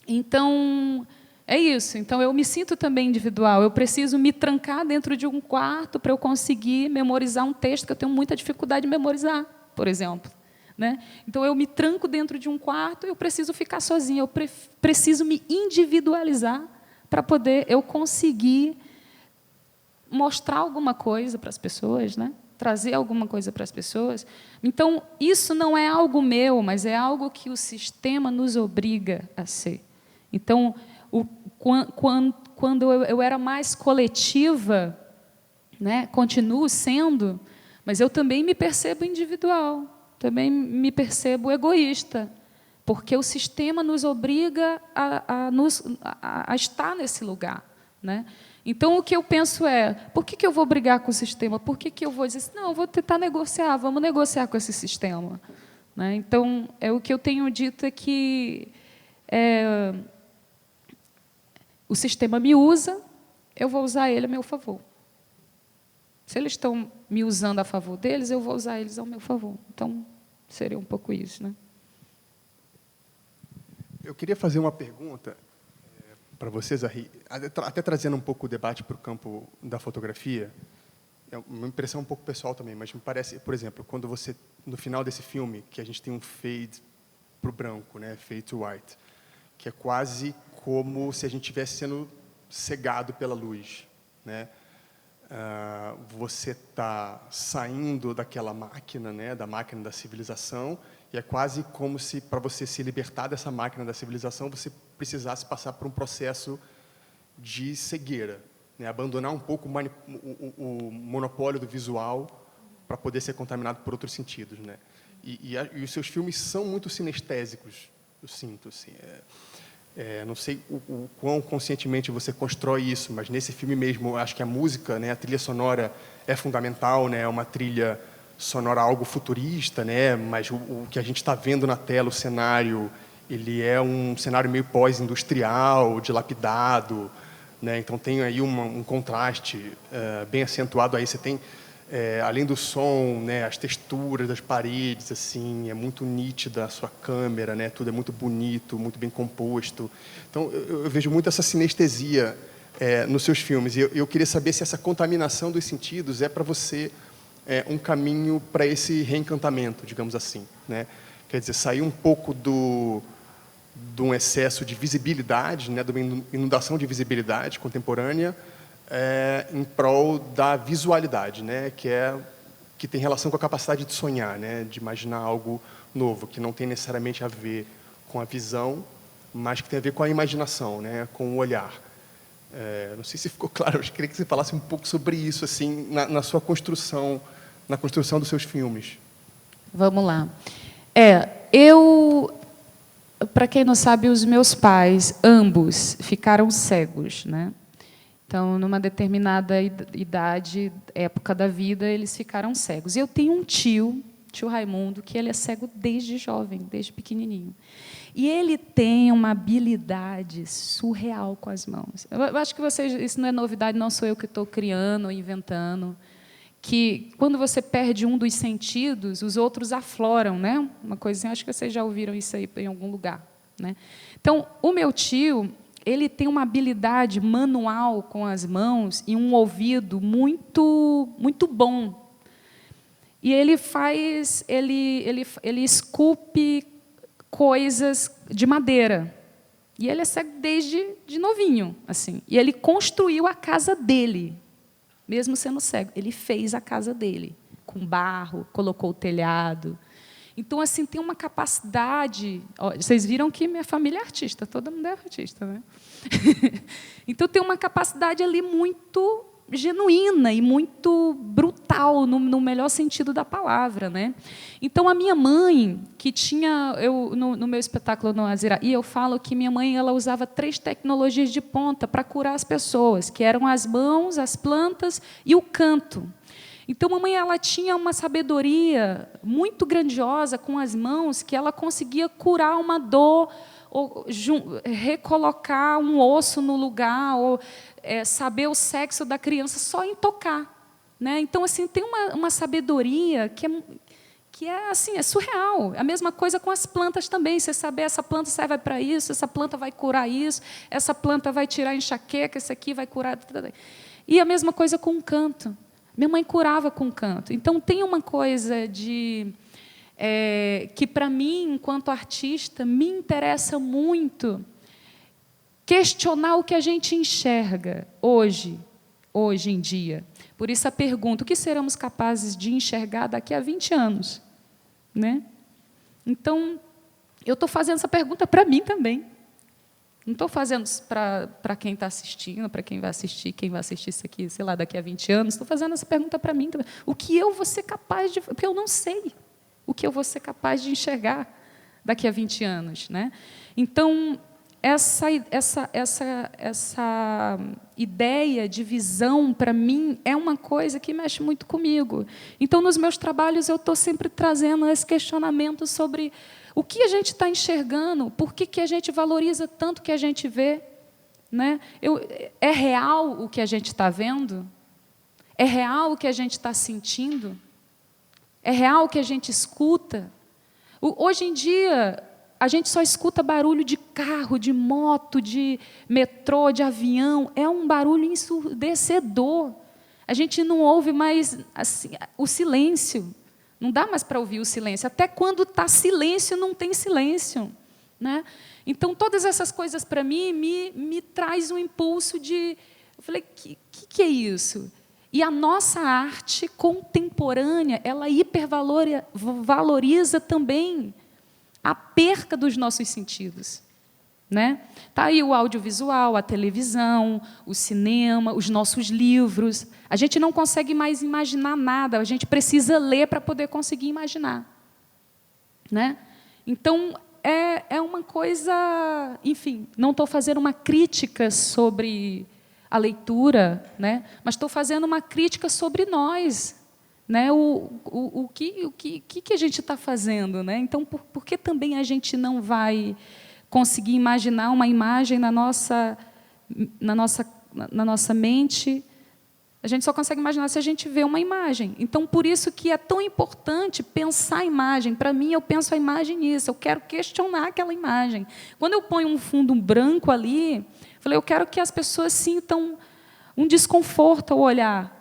Então, é isso. Então, eu me sinto também individual. Eu preciso me trancar dentro de um quarto para eu conseguir memorizar um texto que eu tenho muita dificuldade de memorizar, por exemplo, né? Então, eu me tranco dentro de um quarto, eu preciso ficar sozinha, eu preciso me individualizar para poder eu conseguir mostrar alguma coisa para as pessoas, né? Trazer alguma coisa para as pessoas. Então, isso não é algo meu, mas é algo que o sistema nos obriga a ser. Então, quando eu era mais coletiva, né, continuo sendo, mas eu também me percebo individual, também me percebo egoísta, porque o sistema nos obriga a estar nesse lugar, né? Então, o que eu penso é, por que eu vou brigar com o sistema? Por que eu vou dizer assim, não, eu vou tentar negociar, vamos negociar com esse sistema, né? Então, o que eu tenho dito é que o sistema me usa, eu vou usar ele a meu favor. Se eles estão me usando a favor deles, eu vou usar eles ao meu favor. Então, seria um pouco isso, né? Eu queria fazer uma pergunta para vocês, até trazendo um pouco o debate para o campo da fotografia. É uma impressão um pouco pessoal também, mas me parece, por exemplo, quando você, no final desse filme, que a gente tem um fade para o branco, né, fade to white, que é quase como se a gente estivesse sendo cegado pela luz, né? Você está saindo daquela máquina, né, da máquina da civilização, e é quase como se, para você se libertar dessa máquina da civilização, você precisasse passar por um processo de cegueira, né, abandonar um pouco o monopólio do visual para poder ser contaminado por outros sentidos, né? E os seus filmes são muito sinestésicos, eu sinto, assim. Não sei o quão conscientemente você constrói isso, mas nesse filme mesmo, acho que a música, né, a trilha sonora é fundamental, né, é uma trilha sonora algo futurista, né, mas o que a gente está vendo na tela, o cenário, ele é um cenário meio pós-industrial, dilapidado, né, então tem aí um contraste bem acentuado. Aí você tem, além do som, né, as texturas das paredes, assim, é muito nítida a sua câmera, né, tudo é muito bonito, muito bem composto. Então, eu vejo muito essa sinestesia nos seus filmes. E eu queria saber se essa contaminação dos sentidos é para você um caminho para esse reencantamento, digamos assim, né? Quer dizer, sair um pouco de um excesso de visibilidade, né, de uma inundação de visibilidade contemporânea, em prol da visualidade, né, que tem relação com a capacidade de sonhar, né, de imaginar algo novo, que não tem necessariamente a ver com a visão, mas que tem a ver com a imaginação, né, com o olhar. Não sei se ficou claro, eu queria que você falasse um pouco sobre isso, assim, na sua construção, na construção dos seus filmes. Vamos lá. Para quem não sabe, os meus pais, ambos, ficaram cegos, né? Então, numa determinada idade, época da vida, eles ficaram cegos. E eu tenho um tio Raimundo, que ele é cego desde jovem, desde pequenininho. E ele tem uma habilidade surreal com as mãos. Eu acho que isso não é novidade, não sou eu que estou criando ou inventando, que quando você perde um dos sentidos, os outros afloram, né? Uma coisinha, acho que vocês já ouviram isso aí em algum lugar, né? Então, o meu tio, ele tem uma habilidade manual com as mãos e um ouvido muito, muito bom. E ele esculpe coisas de madeira. E ele é cego desde de novinho, assim. E ele construiu a casa dele, mesmo sendo cego. Ele fez a casa dele com barro, colocou o telhado. Então, assim, tem uma capacidade... Ó, vocês viram que minha família é artista, todo mundo é artista, né? Então, tem uma capacidade ali muito genuína e muito brutal, no melhor sentido da palavra, né? Então, a minha mãe, que tinha... no meu espetáculo no Aziraí, eu falo que minha mãe ela usava 3 tecnologias de ponta para curar as pessoas, que eram as mãos, as plantas e o canto. Então, mamãe ela tinha uma sabedoria muito grandiosa com as mãos, que ela conseguia curar uma dor, ou recolocar um osso no lugar, ou saber o sexo da criança só em tocar, né? Então, assim, tem uma sabedoria que é assim, é surreal. A mesma coisa com as plantas também. Você saber essa planta serve para isso, essa planta vai curar isso, essa planta vai tirar enxaqueca, essa aqui vai curar. E a mesma coisa com o canto. Minha mãe curava com canto. Então, tem uma coisa que, para mim, enquanto artista, me interessa muito questionar o que a gente enxerga hoje em dia. Por isso, a pergunta, o que seremos capazes de enxergar daqui a 20 anos? Né? Então, eu estou fazendo essa pergunta para mim também. Não estou fazendo para quem está assistindo, para quem vai assistir isso aqui, sei lá, daqui a 20 anos. Estou fazendo essa pergunta para mim também. O que eu vou ser capaz de... Porque eu não sei o que eu vou ser capaz de enxergar daqui a 20 anos. Né? Então, essa ideia de visão, para mim, é uma coisa que mexe muito comigo. Então, nos meus trabalhos, eu estou sempre trazendo esse questionamento sobre... O que a gente está enxergando? Por que a gente valoriza tanto o que a gente vê? Né? É real o que a gente está vendo? É real o que a gente está sentindo? É real o que a gente escuta? Hoje em dia, a gente só escuta barulho de carro, de moto, de metrô, de avião. É um barulho ensurdecedor. A gente não ouve mais assim, o silêncio. Não dá mais para ouvir o silêncio. Até quando está silêncio, não tem silêncio. Né? Então, todas essas coisas, para mim, me traz um impulso de... Eu falei, que é isso? E a nossa arte contemporânea, ela hipervaloriza também a perca dos nossos sentidos. Né? Tá aí o audiovisual, a televisão, o cinema, os nossos livros. A gente não consegue mais imaginar nada, a gente precisa ler para poder conseguir imaginar. Né? Então, é uma coisa... Enfim, não estou fazendo uma crítica sobre a leitura, né? Mas estou fazendo uma crítica sobre nós. Né? O que a gente está fazendo? Né? Então, por que também a gente não vai conseguir imaginar uma imagem na nossa mente? A gente só consegue imaginar se a gente vê uma imagem. Então, por isso que é tão importante pensar a imagem. Para mim, eu penso a imagem nisso. Eu quero questionar aquela imagem. Quando eu ponho um fundo branco ali, eu quero que as pessoas sintam um desconforto ao olhar.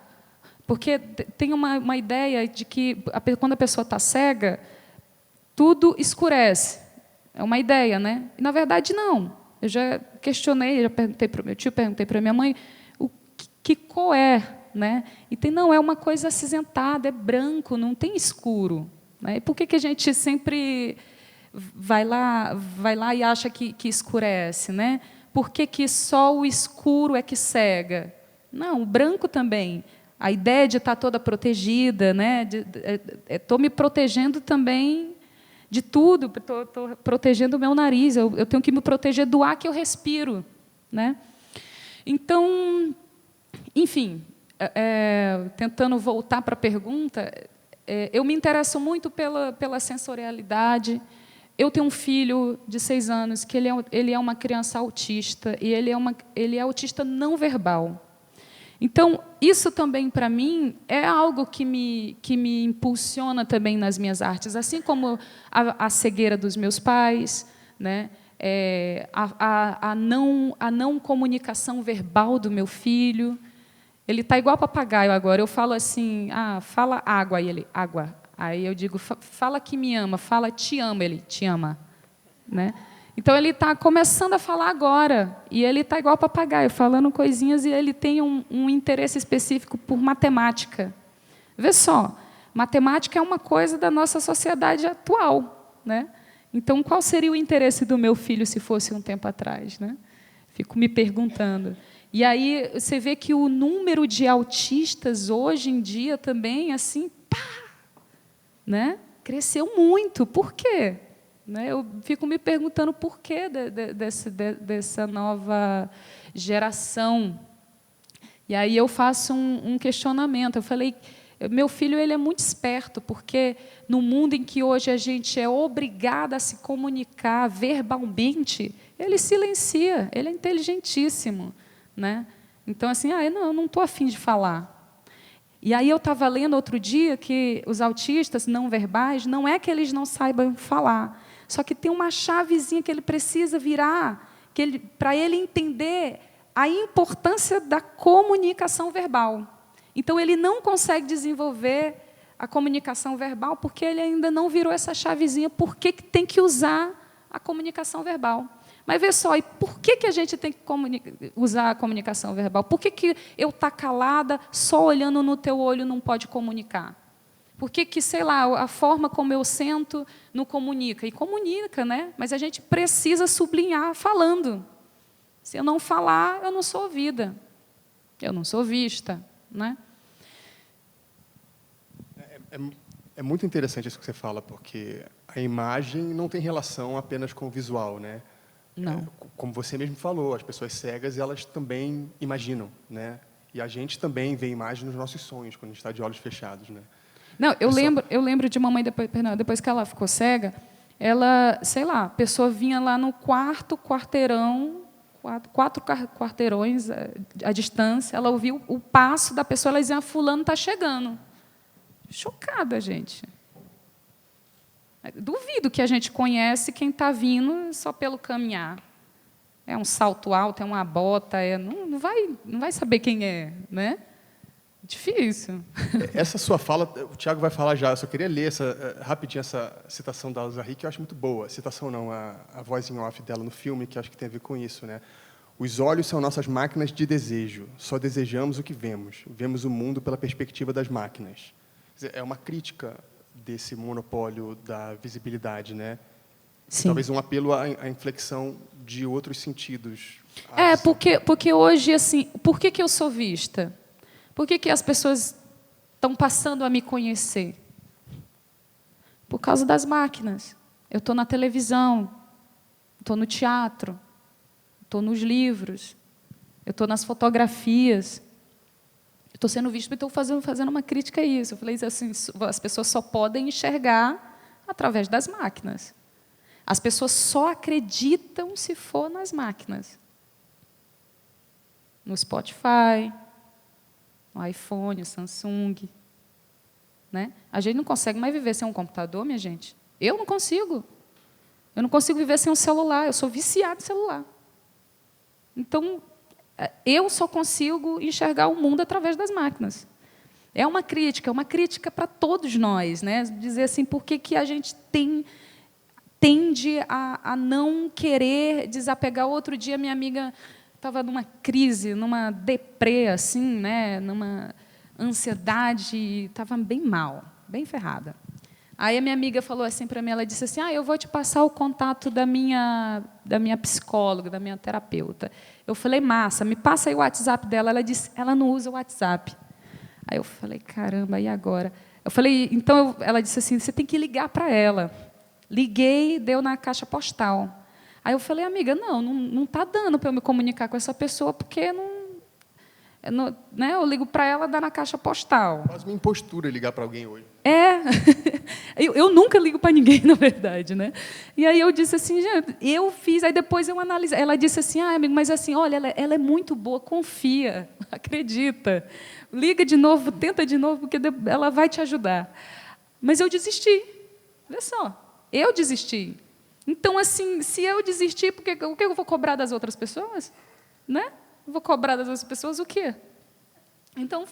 Porque tem uma ideia de que, quando a pessoa está cega, tudo escurece. É uma ideia, né? E, na verdade, não. Eu já questionei, já perguntei para o meu tio, perguntei para a minha mãe, que cor é? Né? E não, é uma coisa acinzentada, é branco, não tem escuro. Né? E por que a gente sempre vai lá e acha que escurece? Né? Por que só o escuro é que cega? Não, o branco também. A ideia de estar toda protegida, né? Estou me protegendo também de tudo, estou protegendo o meu nariz, eu tenho que me proteger do ar que eu respiro. Né? Então, enfim, tentando voltar para a pergunta, eu me interesso muito pela sensorialidade. Eu tenho um filho de 6 anos que ele é uma criança autista, e ele é autista não verbal. Então, isso também, para mim, é algo que me impulsiona também nas minhas artes, assim como a cegueira dos meus pais, né? A não comunicação verbal do meu filho. Ele está igual papagaio agora. Eu falo assim, fala água, e ele, água. Aí eu digo, fala que me ama, fala te amo, ele te ama. Né? Então, ele está começando a falar agora, e ele está igual papagaio, falando coisinhas, e ele tem um interesse específico por matemática. Vê só, matemática é uma coisa da nossa sociedade atual. Né? Então, qual seria o interesse do meu filho se fosse um tempo atrás? Né? Fico me perguntando. E aí você vê que o número de autistas hoje em dia também, assim, né? Cresceu muito. Por quê? Né? Eu fico me perguntando por quê dessa nova geração. E aí eu faço um questionamento. Eu falei, meu filho ele é muito esperto, porque no mundo em que hoje a gente é obrigada a se comunicar verbalmente, ele silencia, ele é inteligentíssimo. Né? Então, assim, eu não estou afim de falar. E aí eu estava lendo outro dia que os autistas não verbais, não é que eles não saibam falar, só que tem uma chavezinha que ele precisa virar, para ele entender a importância da comunicação verbal. Então, ele não consegue desenvolver a comunicação verbal porque ele ainda não virou essa chavezinha, porque tem que usar a comunicação verbal. Mas, vê só, e por que a gente tem que usar a comunicação verbal? Por que eu estar calada, só olhando no teu olho, não pode comunicar? Por que, sei lá, a forma como eu sento não comunica? E comunica, né? Mas a gente precisa sublinhar falando. Se eu não falar, eu não sou ouvida. Eu não sou vista. Né? É muito interessante isso que você fala, porque a imagem não tem relação apenas com o visual, né? Não. Como você mesmo falou, as pessoas cegas elas também imaginam, né? E a gente também vê imagem nos nossos sonhos quando a gente está de olhos fechados, né? Não, eu lembro de mamãe depois que ela ficou cega, ela, sei lá, a pessoa vinha lá no quarteirão, quatro quarteirões à distância, ela ouvia o passo da pessoa, ela dizia, fulano está chegando. Chocada, gente. Duvido que a gente conhece quem está vindo só pelo caminhar. É um salto alto, é uma bota, não vai saber quem é, né? Difícil. Essa sua fala, o Tiago vai falar já, eu só queria ler rapidinho essa citação da Elsa Ri, que eu acho muito boa. Citação não, a voz em off dela no filme, que acho que tem a ver com isso, né? Os olhos são nossas máquinas de desejo. Só desejamos o que vemos. Vemos o mundo pela perspectiva das máquinas. Quer dizer, é uma crítica desse monopólio da visibilidade, né? Sim. Talvez um apelo à inflexão de outros sentidos. Porque hoje, assim, por que eu sou vista? Por que as pessoas estão passando a me conhecer? Por causa das máquinas. Eu estou na televisão, estou no teatro, estou nos livros, eu estou nas fotografias. Estou sendo visto e estou fazendo uma crítica a isso. Eu falei assim, as pessoas só podem enxergar através das máquinas. As pessoas só acreditam se for nas máquinas. No Spotify, no iPhone, no Samsung. Né? A gente não consegue mais viver sem um computador, minha gente. Eu não consigo. Eu não consigo viver sem um celular. Eu sou viciada em celular. Então, eu só consigo enxergar o mundo através das máquinas. É uma crítica para todos nós, né? Dizer assim, por que a gente tende a não querer desapegar. Outro dia, minha amiga estava numa crise, numa deprê, assim, né? Numa ansiedade, estava bem mal, bem ferrada. Aí a minha amiga falou assim para mim, ela disse assim, eu vou te passar o contato da minha psicóloga, da minha terapeuta. Eu falei, massa, me passa aí o WhatsApp dela. Ela disse, ela não usa o WhatsApp. Aí eu falei, caramba, e agora? Eu falei, então, ela disse assim, você tem que ligar para ela. Liguei, deu na caixa postal. Aí eu falei, amiga, não está dando para eu me comunicar com essa pessoa, porque né, eu ligo para ela, dá na caixa postal. Quase uma impostura ligar para alguém hoje. Eu nunca ligo para ninguém, na verdade, né? E aí eu disse assim, gente, eu fiz, aí depois eu analisei. Ela disse assim, amigo, mas assim, olha, ela é muito boa, confia, acredita. Liga de novo, tenta de novo, porque ela vai te ajudar. Mas eu desisti. Olha só, eu desisti. Então, assim, se eu desistir, o que eu vou cobrar das outras pessoas? Né? Vou cobrar das outras pessoas o quê? Então,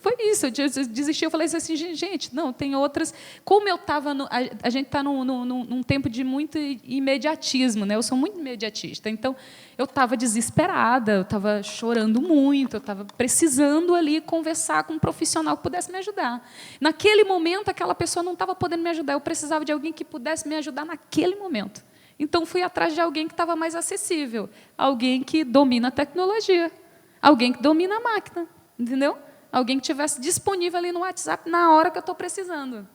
foi isso, eu desisti, eu falei assim, gente, não, tem outras... Como eu estava... A gente está num tempo de muito imediatismo, né? Eu sou muito imediatista, então, eu estava desesperada, eu estava chorando muito, eu estava precisando ali conversar com um profissional que pudesse me ajudar. Naquele momento, aquela pessoa não estava podendo me ajudar, eu precisava de alguém que pudesse me ajudar naquele momento. Então, fui atrás de alguém que estava mais acessível, alguém que domina a tecnologia, alguém que domina a máquina. Entendeu? Alguém que estivesse disponível ali no WhatsApp na hora que eu estou precisando.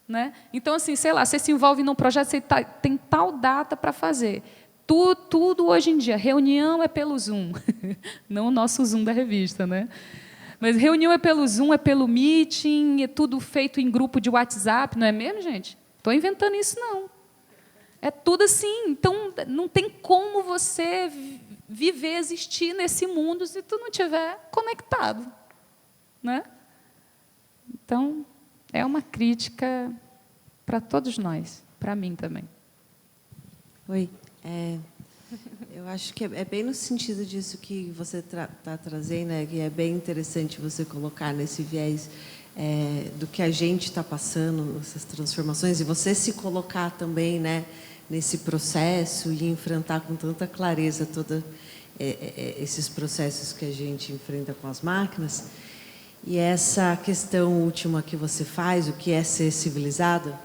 Né? Então, assim, sei lá, você se envolve num projeto, você tem tal data para fazer. Tudo hoje em dia, reunião é pelo Zoom. Não o nosso Zoom da revista, né? Mas reunião é pelo Zoom, é pelo Meeting, é tudo feito em grupo de WhatsApp, não é mesmo, gente? Estou inventando isso, não. É tudo assim. Então, não tem como você viver, existir nesse mundo se tu não estiver conectado. Né? Então, é uma crítica para todos nós, para mim também. Oi. Eu acho que é bem no sentido disso que você está trazendo, né, que é bem interessante você colocar nesse viés do que a gente está passando, essas transformações, e você se colocar também, né, nesse processo e enfrentar com tanta clareza todos esses processos que a gente enfrenta com as máquinas. E essa questão última que você faz, o que é ser civilizado,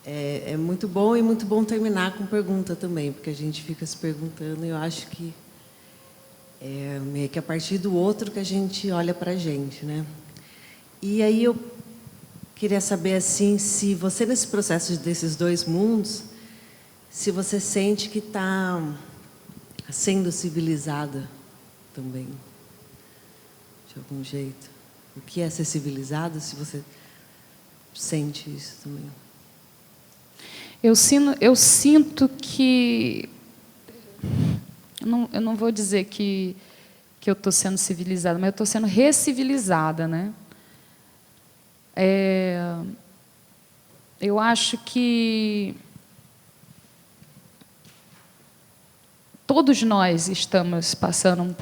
é muito bom, e muito bom terminar com pergunta também, porque a gente fica se perguntando, e eu acho que é meio que a partir do outro que a gente olha para a gente, né? E aí eu queria saber, assim, se você, nesse processo desses dois mundos, se você sente que está sendo civilizada também, de algum jeito. O que é ser civilizado, se você sente isso também? Eu sinto que... eu não vou dizer que eu estou sendo civilizada, mas eu estou sendo recivilizada, né? Eu acho que todos nós estamos passando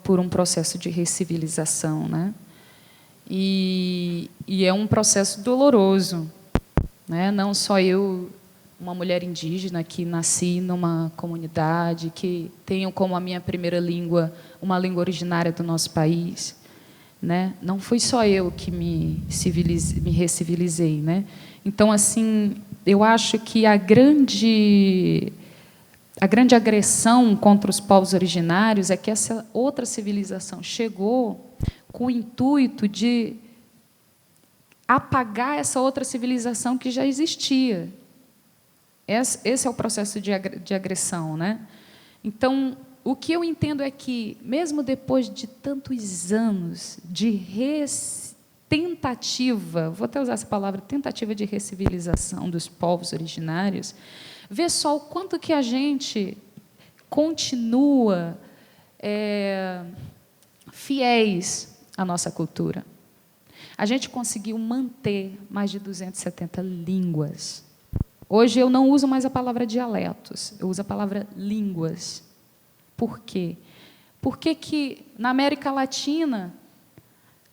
por um processo de recivilização, né? E é um processo doloroso, né? Não só eu, uma mulher indígena que nasci numa comunidade, que tenho como a minha primeira língua uma língua originária do nosso país, né? Não fui só eu que me recivilizei, né? Então, assim, eu acho que a grande agressão contra os povos originários é que essa outra civilização chegou com o intuito de apagar essa outra civilização que já existia. Esse é o processo de agressão, né? Então, o que eu entendo é que, mesmo depois de tantos anos de tentativa, vou até usar essa palavra, tentativa de recivilização dos povos originários, vê só o quanto que a gente continua fiéis à nossa cultura. A gente conseguiu manter mais de 270 línguas. Hoje eu não uso mais a palavra dialetos, eu uso a palavra línguas. Por quê? Porque que na América Latina,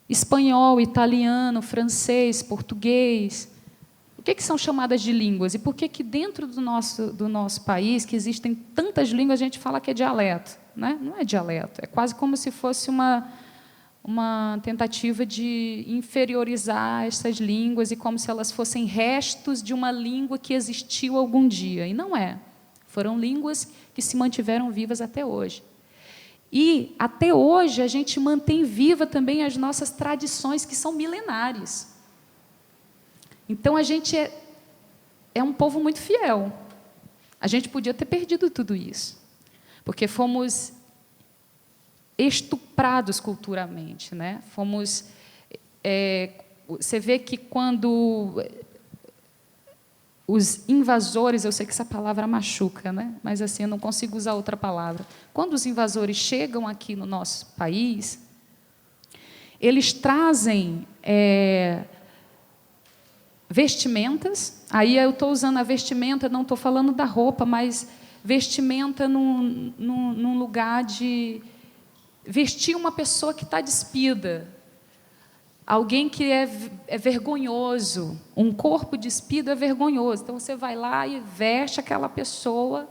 espanhol, italiano, francês, português, o que são chamadas de línguas? E por que dentro do nosso país, que existem tantas línguas, a gente fala que é dialeto? Né? Não é dialeto, é quase como se fosse uma tentativa de inferiorizar essas línguas e como se elas fossem restos de uma língua que existiu algum dia. E não é. Foram línguas que se mantiveram vivas até hoje. E, até hoje, a gente mantém viva também as nossas tradições, que são milenares. Então, a gente é um povo muito fiel. A gente podia ter perdido tudo isso, porque fomos estuprados culturalmente, né? Você vê que quando os invasores, eu sei que essa palavra machuca, né? Mas assim, eu não consigo usar outra palavra. Quando os invasores chegam aqui no nosso país, eles trazem vestimentas. Aí eu estou usando a vestimenta, não estou falando da roupa, mas vestimenta num lugar de vestir uma pessoa que está despida, alguém que é vergonhoso, um corpo despido é vergonhoso. Então, você vai lá e veste aquela pessoa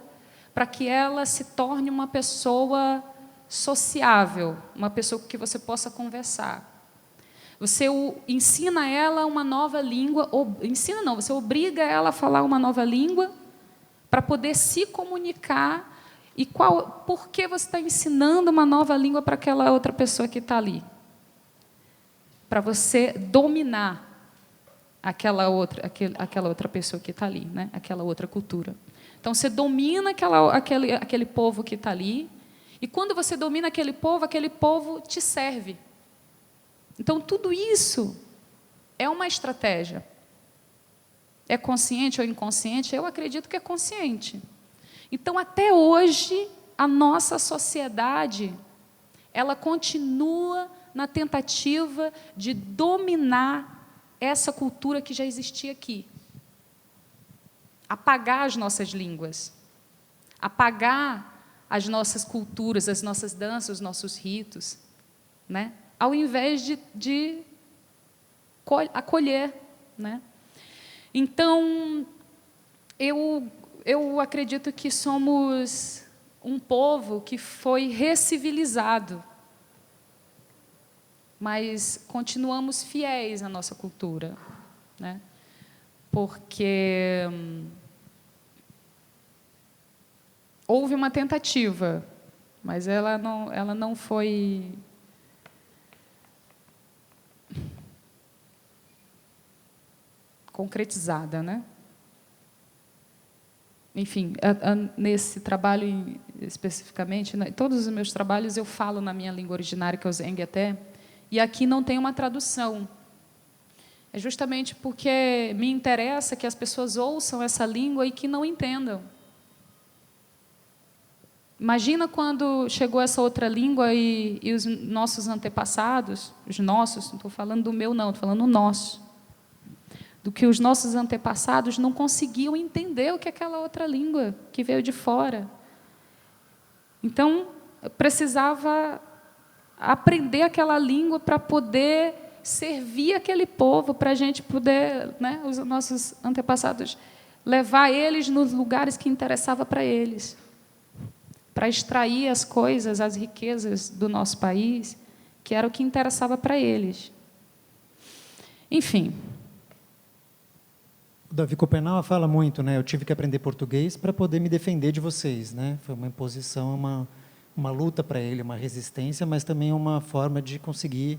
para que ela se torne uma pessoa sociável, uma pessoa com que você possa conversar. Você ensina ela uma nova língua, ensina não, você obriga ela a falar uma nova língua para poder se comunicar. E por que você está ensinando uma nova língua para aquela outra pessoa que está ali? Para você dominar aquela outra pessoa que está ali, né? Aquela outra cultura. Então, você domina aquele povo que está ali, e quando você domina aquele povo te serve. Então, tudo isso é uma estratégia. É consciente ou inconsciente? Eu acredito que é consciente. Então, até hoje, a nossa sociedade, ela continua na tentativa de dominar essa cultura que já existia aqui. Apagar as nossas línguas, apagar as nossas culturas, as nossas danças, os nossos ritos, né? Ao invés de acolher, né? Então, eu acredito que somos um povo que foi recivilizado, mas continuamos fiéis à nossa cultura, né? Porque houve uma tentativa, mas ela não foi concretizada, né? Enfim, nesse trabalho especificamente, todos os meus trabalhos eu falo na minha língua originária, que é o Zengueté, e aqui não tem uma tradução. É justamente porque me interessa que as pessoas ouçam essa língua e que não entendam. Imagina quando chegou essa outra língua e os nossos antepassados, os nossos, não estou falando do meu não, estou falando do nosso, do que os nossos antepassados não conseguiam entender o que é aquela outra língua que veio de fora. Então, eu precisava aprender aquela língua para poder servir aquele povo, para a gente poder, né, os nossos antepassados, levar eles nos lugares que interessava para eles, para extrair as coisas, as riquezas do nosso país, que era o que interessava para eles. Enfim. O Davi Copenau fala muito, né? Eu tive que aprender português para poder me defender de vocês, né? Foi uma imposição, uma luta para ele, uma resistência, mas também uma forma de conseguir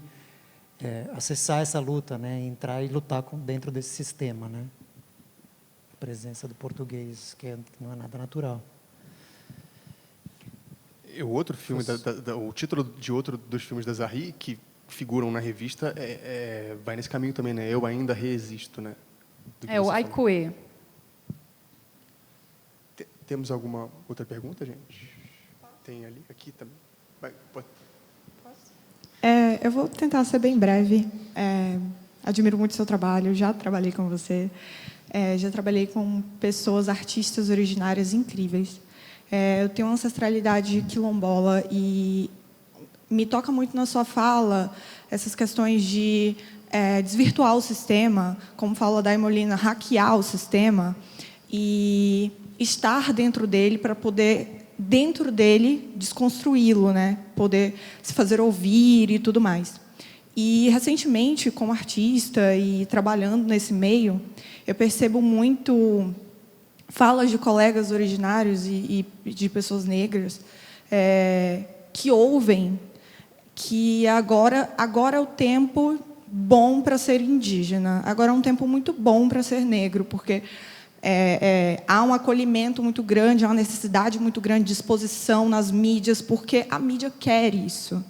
acessar essa luta, né? Entrar e lutar dentro desse sistema, né? A presença do português, que não é nada natural. O outro filme, o título de outro dos filmes da Zahri, que figuram na revista, vai nesse caminho também, né? Eu ainda resisto, né? O Aikue. Temos alguma outra pergunta, gente? Tem ali, aqui também. Pode. Eu vou tentar ser bem breve. Admiro muito o seu trabalho, já trabalhei com você, já trabalhei com pessoas, artistas originárias incríveis. Eu tenho uma ancestralidade quilombola e me toca muito na sua fala essas questões de desvirtuar o sistema, como fala a Day Molina, hackear o sistema e estar dentro dele para poder, dentro dele, desconstruí-lo, né? Poder se fazer ouvir e tudo mais. E, recentemente, como artista e trabalhando nesse meio, eu percebo muito falas de colegas originários e de pessoas negras que ouvem que agora é o tempo bom para ser indígena, agora é um tempo muito bom para ser negro, porque há um acolhimento muito grande, há uma necessidade muito grande de exposição nas mídias, porque a mídia quer isso,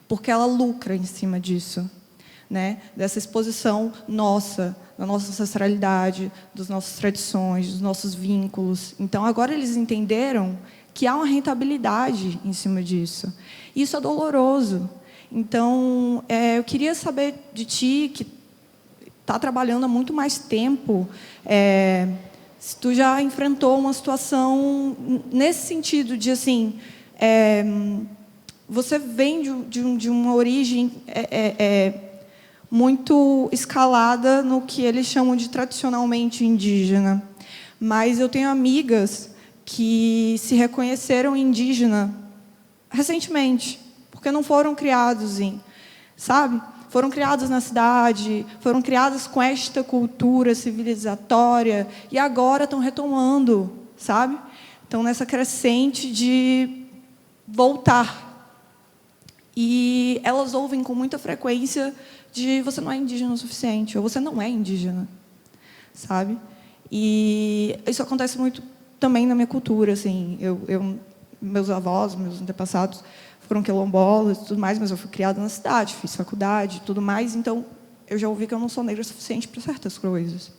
porque ela lucra em cima disso, né? Dessa exposição nossa, da nossa ancestralidade, das nossas tradições, dos nossos vínculos. Então, agora eles entenderam que há uma rentabilidade em cima disso. Isso é doloroso. Então, eu queria saber de ti, que está trabalhando há muito mais tempo, se tu já enfrentou uma situação nesse sentido de, assim, você vem de uma origem muito escalada no que eles chamam de tradicionalmente indígena. Mas eu tenho amigas que se reconheceram indígena recentemente, porque não foram criados sabe? Foram criados na cidade, foram criadas com esta cultura civilizatória e agora estão retomando, sabe? Estão nessa crescente de voltar. E elas ouvem com muita frequência de você não é indígena o suficiente, ou você não é indígena, sabe? E isso acontece muito também na minha cultura, assim. Meus avós, meus antepassados foram quilombolas e tudo mais, mas eu fui criada na cidade, fiz faculdade e tudo mais, então eu já ouvi que eu não sou negra o suficiente para certas coisas.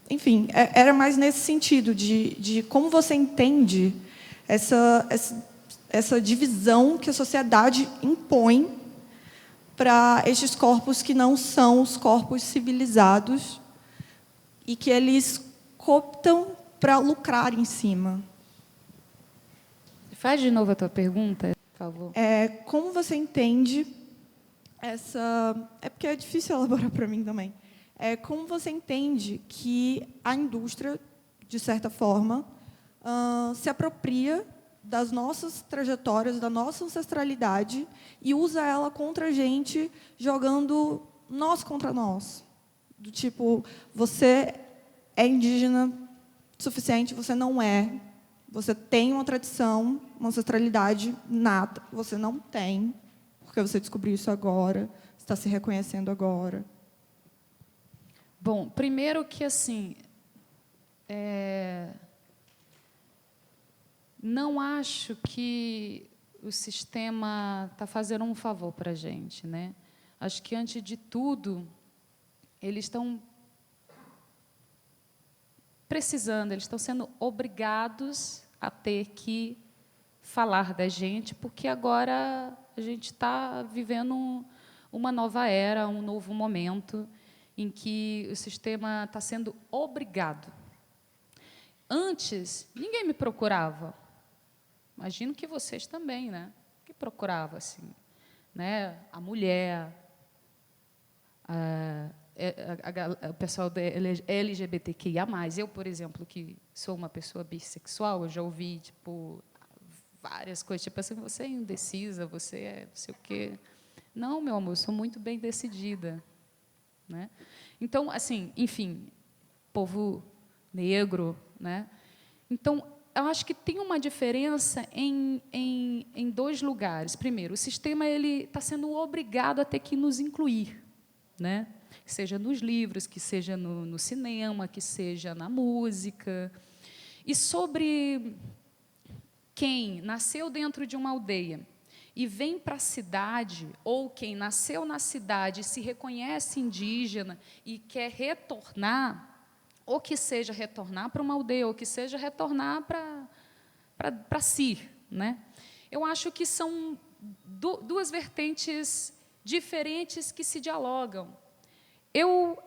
Enfim, era mais nesse sentido, de como você entende essa divisão que a sociedade impõe para estes corpos que não são os corpos civilizados e que eles cooptam para lucrar em cima. Faz de novo a tua pergunta, por favor. Como você entende essa... porque é difícil elaborar para mim também. Como você entende que a indústria, de certa forma, se apropria das nossas trajetórias, da nossa ancestralidade e usa ela contra a gente, jogando nós contra nós. Do tipo, você é indígena o suficiente, você não é. Você tem uma tradição, uma ancestralidade nata. Você não tem, porque você descobriu isso agora, está se reconhecendo agora. Bom, primeiro que, assim, não acho que o sistema está fazendo um favor para a gente, né? Acho que, antes de tudo, eles estão precisando, eles estão sendo obrigados a ter que falar da gente, porque agora a gente está vivendo uma nova era, um novo momento, em que o sistema está sendo obrigado. Antes, ninguém me procurava. Imagino que vocês também, né? Que procurava, assim, né? A mulher, o pessoal da LGBTQIA+. Eu, por exemplo, que sou uma pessoa bissexual, eu já ouvi, tipo, várias coisas, tipo assim, você é indecisa, você é não sei o quê. Não, meu amor, eu sou muito bem decidida, né? Então, assim, enfim, povo negro, né? Então, eu acho que tem uma diferença em dois lugares. Primeiro, o sistema está sendo obrigado a ter que nos incluir, né? Seja nos livros, que seja no cinema, que seja na música. E sobre quem nasceu dentro de uma aldeia e vem para a cidade, ou quem nasceu na cidade e se reconhece indígena e quer retornar, ou que seja retornar para uma aldeia, ou que seja retornar para si, né? Eu acho que são duas vertentes diferentes que se dialogam. Eu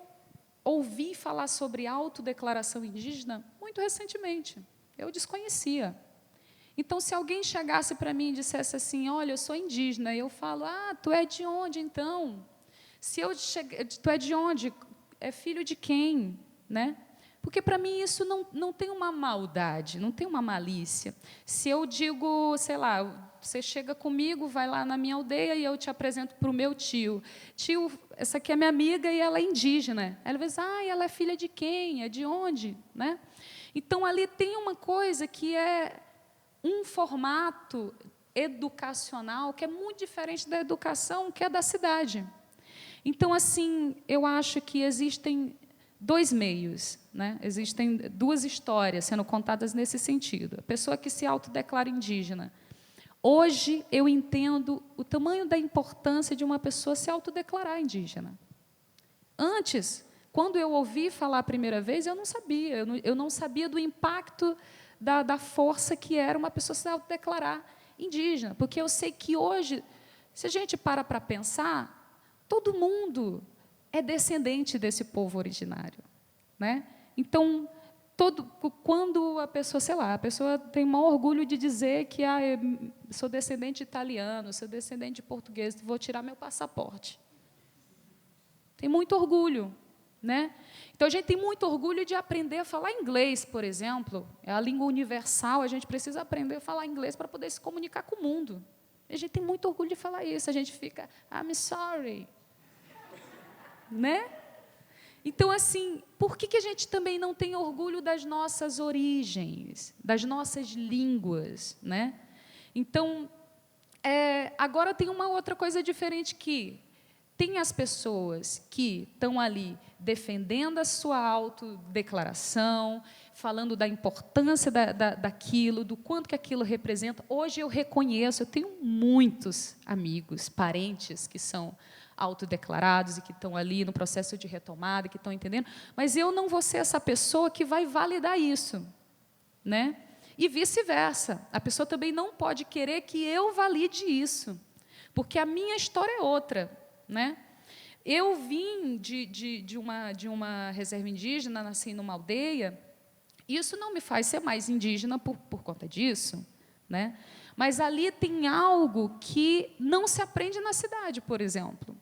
ouvi falar sobre autodeclaração indígena muito recentemente. Eu desconhecia. Então, se alguém chegasse para mim e dissesse assim, olha, eu sou indígena, eu falo, tu é de onde, então? Tu é de onde? É filho de quem? Né? Porque, para mim, isso não tem uma maldade, não tem uma malícia. Se eu digo, sei lá, você chega comigo, vai lá na minha aldeia e eu te apresento para o meu tio. Tio, essa aqui é minha amiga e ela é indígena. Ela vai dizer, ela é filha de quem? É de onde? Né? Então, ali tem uma coisa que é um formato educacional que é muito diferente da educação que é da cidade. Então, assim, eu acho que existem dois meios, né? Existem duas histórias sendo contadas nesse sentido. A pessoa que se autodeclara indígena. Hoje, eu entendo o tamanho da importância de uma pessoa se autodeclarar indígena. Antes, quando eu ouvi falar a primeira vez, eu não sabia. Eu não sabia do impacto da força que era uma pessoa se autodeclarar indígena. Porque eu sei que hoje, se a gente para pensar, todo mundo é descendente desse povo originário, né? Então, quando a pessoa, sei lá, a pessoa tem o maior orgulho de dizer que eu sou descendente de italiano, sou descendente de português, vou tirar meu passaporte. Tem muito orgulho, né? Então, a gente tem muito orgulho de aprender a falar inglês, por exemplo. É a língua universal, a gente precisa aprender a falar inglês para poder se comunicar com o mundo. A gente tem muito orgulho de falar isso, a gente fica, I'm sorry. Né? Então, assim, por que a gente também não tem orgulho das nossas origens, das nossas línguas, né? Então, agora tem uma outra coisa diferente que tem as pessoas que estão ali defendendo a sua autodeclaração, falando da importância daquilo, do quanto que aquilo representa. Hoje eu reconheço, eu tenho muitos amigos, parentes que são autodeclarados e que estão ali no processo de retomada, que estão entendendo, mas eu não vou ser essa pessoa que vai validar isso, né? E vice-versa. A pessoa também não pode querer que eu valide isso, porque a minha história é outra, né? Eu vim de uma reserva indígena, nasci numa aldeia, e isso não me faz ser mais indígena por conta disso, né? Mas ali tem algo que não se aprende na cidade, por exemplo.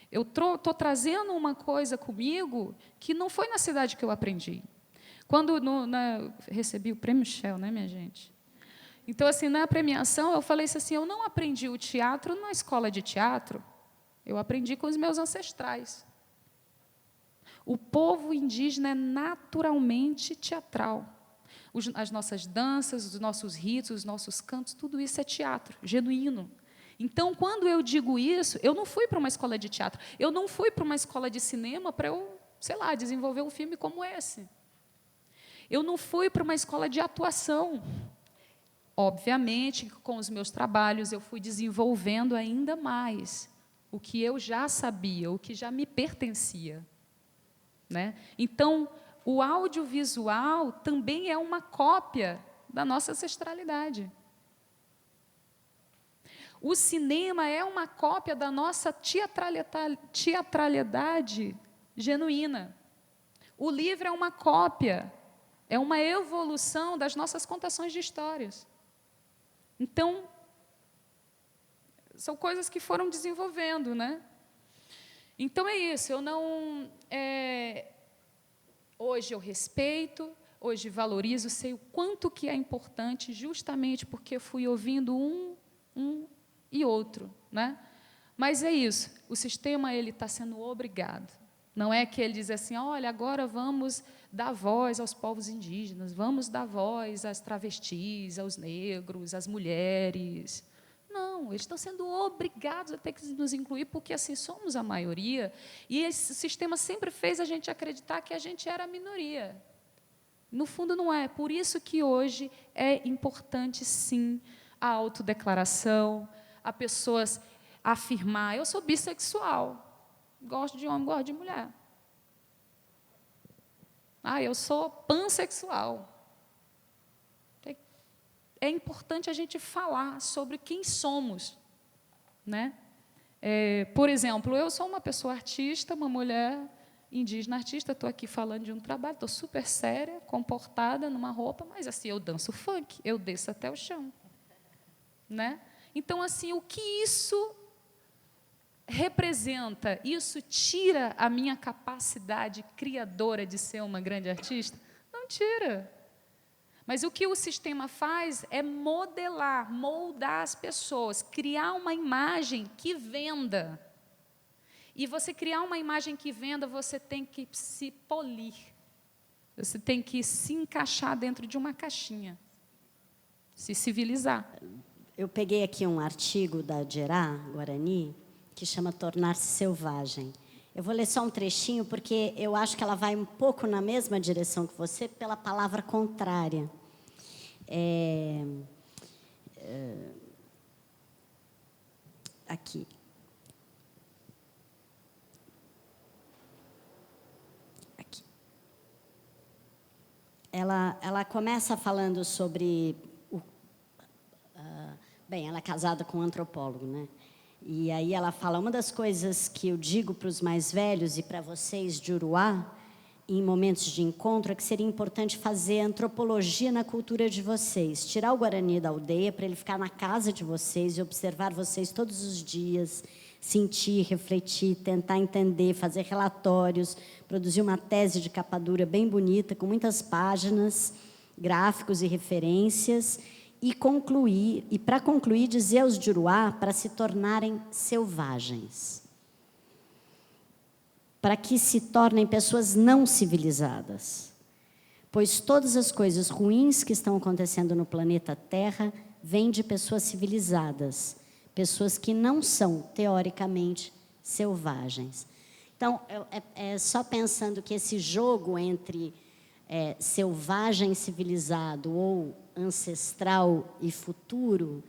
Eu estou trazendo uma coisa comigo que não foi na cidade que eu aprendi. Quando recebi o Prêmio Shell, né, minha gente? Então, assim, na premiação, eu falei assim, eu não aprendi o teatro na escola de teatro, eu aprendi com os meus ancestrais. O povo indígena é naturalmente teatral. As nossas danças, os nossos ritos, os nossos cantos, tudo isso é teatro, genuíno. Então, quando eu digo isso, eu não fui para uma escola de teatro, eu não fui para uma escola de cinema para eu, sei lá, desenvolver um filme como esse. Eu não fui para uma escola de atuação. Obviamente, com os meus trabalhos, eu fui desenvolvendo ainda mais o que eu já sabia, o que já me pertencia, né? Então, o audiovisual também é uma cópia da nossa ancestralidade. O cinema é uma cópia da nossa teatralidade genuína. O livro é uma cópia, é uma evolução das nossas contações de histórias. Então, são coisas que foram desenvolvendo, né? Então, é isso. Eu não... hoje eu respeito, hoje valorizo, sei o quanto que é importante, justamente porque fui ouvindo um e outro, né? Mas é isso, o sistema está sendo obrigado. Não é que ele diz assim, olha, agora vamos dar voz aos povos indígenas, vamos dar voz às travestis, aos negros, às mulheres. Não, eles estão sendo obrigados a ter que nos incluir, porque assim somos a maioria, e esse sistema sempre fez a gente acreditar que a gente era a minoria. No fundo, não é. Por isso que hoje é importante, sim, a autodeclaração, a pessoas afirmar, eu sou bissexual, gosto de homem, gosto de mulher. Eu sou pansexual. É importante a gente falar sobre quem somos, né? Por exemplo, eu sou uma pessoa artista, uma mulher indígena artista, estou aqui falando de um trabalho, estou super séria, comportada numa roupa, mas assim, eu danço funk, eu desço até o chão. Né? Então, assim, o que isso representa? Isso tira a minha capacidade criadora de ser uma grande artista? Não tira. Mas o que o sistema faz é modelar, moldar as pessoas, criar uma imagem que venda. E você criar uma imagem que venda, você tem que se polir. Você tem que se encaixar dentro de uma caixinha. Se civilizar. Eu peguei aqui um artigo da Gerá Guarani, que chama Tornar-se Selvagem. Eu vou ler só um trechinho, porque eu acho que ela vai um pouco na mesma direção que você, pela palavra contrária. Aqui. Aqui. Ela começa falando sobre... Bem, ela é casada com um antropólogo, né? E aí ela fala, uma das coisas que eu digo para os mais velhos e para vocês de Uruá, em momentos de encontro, é que seria importante fazer antropologia na cultura de vocês. Tirar o Guarani da aldeia para ele ficar na casa de vocês e observar vocês todos os dias, sentir, refletir, tentar entender, fazer relatórios, produzir uma tese de capa dura bem bonita, com muitas páginas, gráficos e referências, e para concluir, dizer aos de Uruá para se tornarem selvagens, para que se tornem pessoas não civilizadas, pois todas as coisas ruins que estão acontecendo no planeta Terra vêm de pessoas civilizadas, pessoas que não são, teoricamente, selvagens. Então, só pensando que esse jogo entre selvagem e civilizado, ou ancestral e futuro,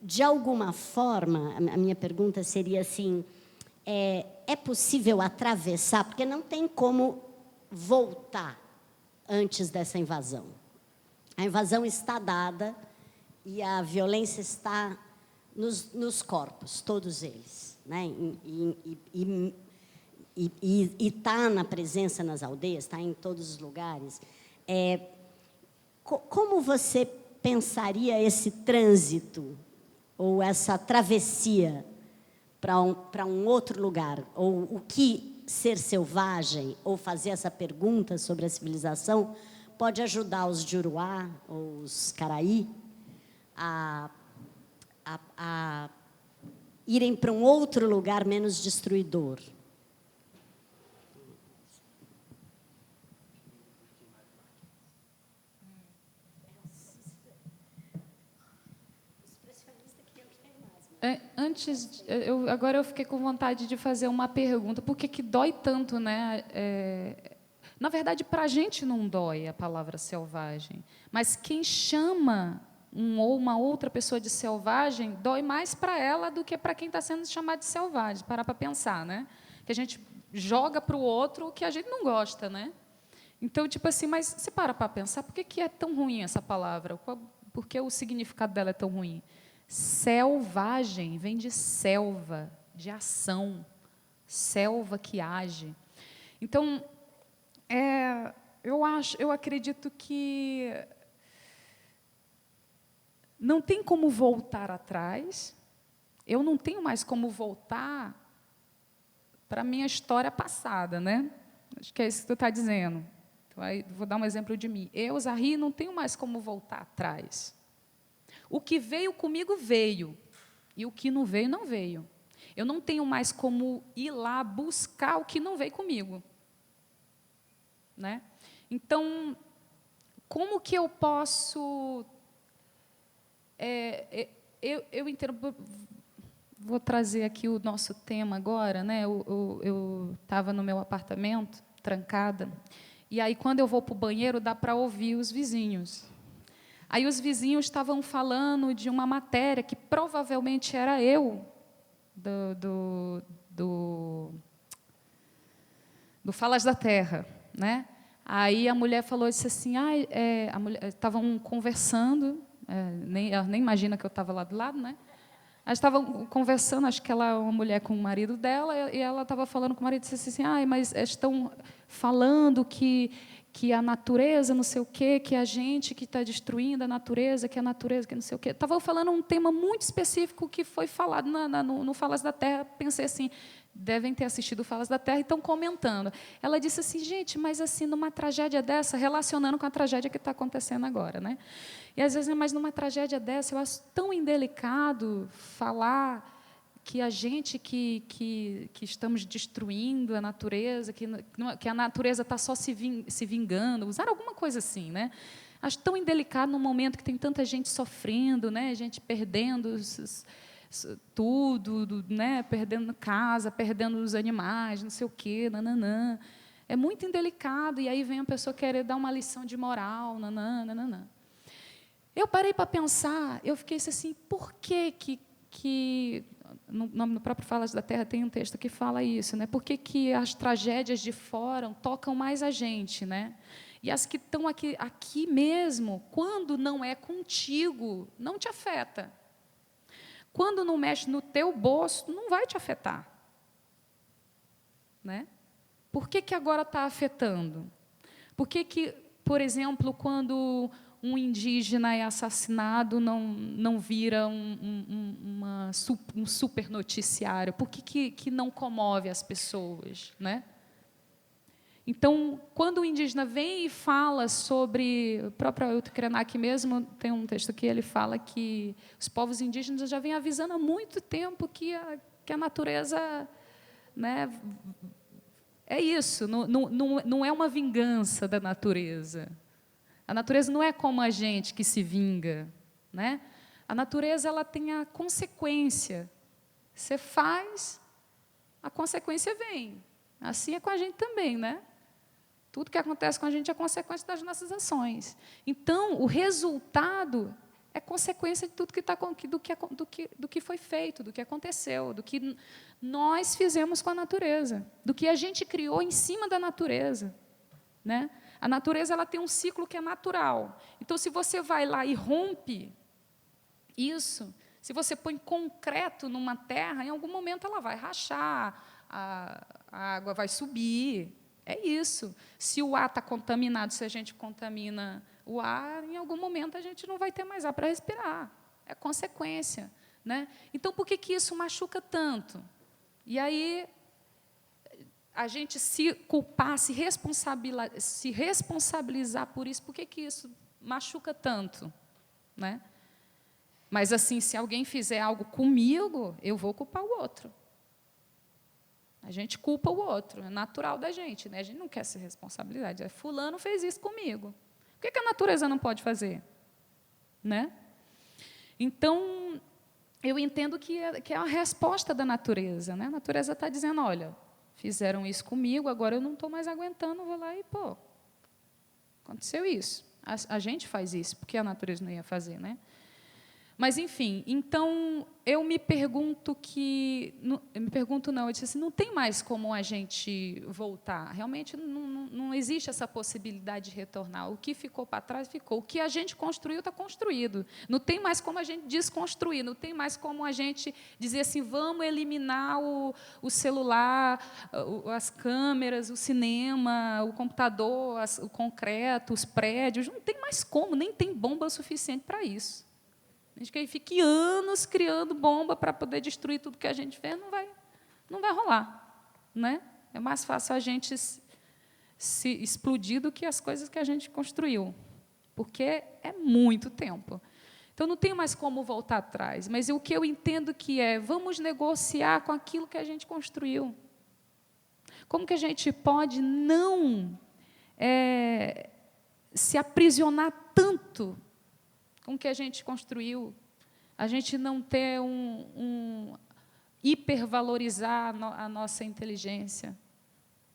de alguma forma, a minha pergunta seria assim, é possível atravessar, porque não tem como voltar antes dessa invasão. A invasão está dada e a violência está nos corpos, todos eles, né? E está na presença nas aldeias, está em todos os lugares. Como você pensaria esse trânsito, ou essa travessia para um outro lugar? Ou o que ser selvagem, ou fazer essa pergunta sobre a civilização, pode ajudar os de Uruá, ou os Caraí, a irem para um outro lugar menos destruidor? Agora eu fiquei com vontade de fazer uma pergunta. Por que dói tanto, né? Na verdade, para a gente não dói a palavra selvagem, mas quem chama ou uma outra pessoa de selvagem, dói mais para ela do que para quem está sendo chamado de selvagem. Parar para pensar, né? Que a gente joga para o outro o que a gente não gosta, né? Então, tipo assim, mas você para pensar, por que é tão ruim essa palavra? Por que o significado dela é tão ruim? Selvagem vem de selva, de ação, selva que age. Então, eu acredito que não tem como voltar atrás. Eu não tenho mais como voltar para a minha história passada, né? Acho que é isso que tu está dizendo. Então, aí, vou dar um exemplo de mim. Eu, Zahri, não tenho mais como voltar atrás. O que veio comigo, veio. E o que não veio, não veio. Eu não tenho mais como ir lá buscar o que não veio comigo. Né? Então, como que eu posso... eu entendo... Vou trazer aqui o nosso tema agora, né? Eu estava no meu apartamento, trancada, e aí, quando eu vou para o banheiro, dá para ouvir os vizinhos. Aí os vizinhos estavam falando de uma matéria que provavelmente era eu, do Falas da Terra, né? Aí a mulher falou, disse assim, estavam conversando, ela nem imagina que eu estava lá do lado, né? Elas estavam conversando, acho que ela é uma mulher com o marido dela, e ela estava falando com o marido, disse assim, mas estão falando que a natureza, não sei o quê, que a gente que está destruindo a natureza, que não sei o quê. Estava falando um tema muito específico que foi falado no Falas da Terra. Pensei assim, devem ter assistido o Falas da Terra e estão comentando. Ela disse assim, gente, mas assim, numa tragédia dessa, relacionando com a tragédia que está acontecendo agora, né? E às vezes, mas numa tragédia dessa, eu acho tão indelicado falar que a gente que estamos destruindo a natureza, que a natureza está só se vingando, usar alguma coisa assim, né? Acho tão indelicado num momento que tem tanta gente sofrendo, né? Gente perdendo tudo, né? Perdendo casa, perdendo os animais, não sei o quê, nananã. É muito indelicado, e aí vem a pessoa querer dar uma lição de moral, nananã. Eu parei para pensar, eu fiquei assim, por que no próprio Falas da Terra tem um texto que fala isso, né? Por que as tragédias de fora tocam mais a gente, né? E as que estão aqui mesmo, quando não é contigo, não te afeta. Quando não mexe no teu bolso, não vai te afetar, né? Por que agora está afetando? Por que, por exemplo, quando um indígena é assassinado, não vira um super noticiário? Por que não comove as pessoas, né? Então, quando o indígena vem e fala sobre... O próprio Ailton Krenak mesmo tem um texto que ele fala que os povos indígenas já vêm avisando há muito tempo que a natureza... Né, é isso, não é uma vingança da natureza. A natureza não é como a gente que se vinga, né? A natureza ela tem a consequência. Você faz, a consequência vem. Assim é com a gente também, né? Tudo que acontece com a gente é consequência das nossas ações. Então, o resultado é consequência de tudo do que foi feito, do que aconteceu, do que nós fizemos com a natureza, do que a gente criou em cima da natureza, né? A natureza ela tem um ciclo que é natural. Então, se você vai lá e rompe isso, se você põe concreto numa terra, em algum momento ela vai rachar, a água vai subir. É isso. Se o ar está contaminado, se a gente contamina o ar, em algum momento a gente não vai ter mais ar para respirar. É consequência, né? Então, por que isso machuca tanto? E aí, a gente se culpar, se responsabilizar por isso, por que isso machuca tanto, né? Mas, assim, se alguém fizer algo comigo, eu vou culpar o outro. A gente culpa o outro, é natural da gente, né? A gente não quer ser responsabilidade. Fulano fez isso comigo. Por que a natureza não pode fazer? Né? Então, eu entendo que é a resposta da natureza, né? A natureza está dizendo, olha, fizeram isso comigo, agora eu não estou mais aguentando, vou lá e, aconteceu isso. A gente faz isso, porque a natureza não ia fazer, né? Mas, enfim, então, eu me pergunto eu disse assim, não tem mais como a gente voltar. Realmente, não existe essa possibilidade de retornar. O que ficou para trás, ficou. O que a gente construiu, está construído. Não tem mais como a gente desconstruir, não tem mais como a gente dizer assim, vamos eliminar o celular, as câmeras, o cinema, o computador, o concreto, os prédios. Não tem mais como, nem tem bomba suficiente para isso. A gente fique anos criando bomba para poder destruir tudo que a gente vê, não vai rolar. Né? É mais fácil a gente se explodir do que as coisas que a gente construiu, porque é muito tempo. Então, não tem mais como voltar atrás. Mas o que eu entendo que vamos negociar com aquilo que a gente construiu. Como que a gente pode não se aprisionar tanto com o que a gente construiu, a gente não ter hipervalorizar a nossa inteligência.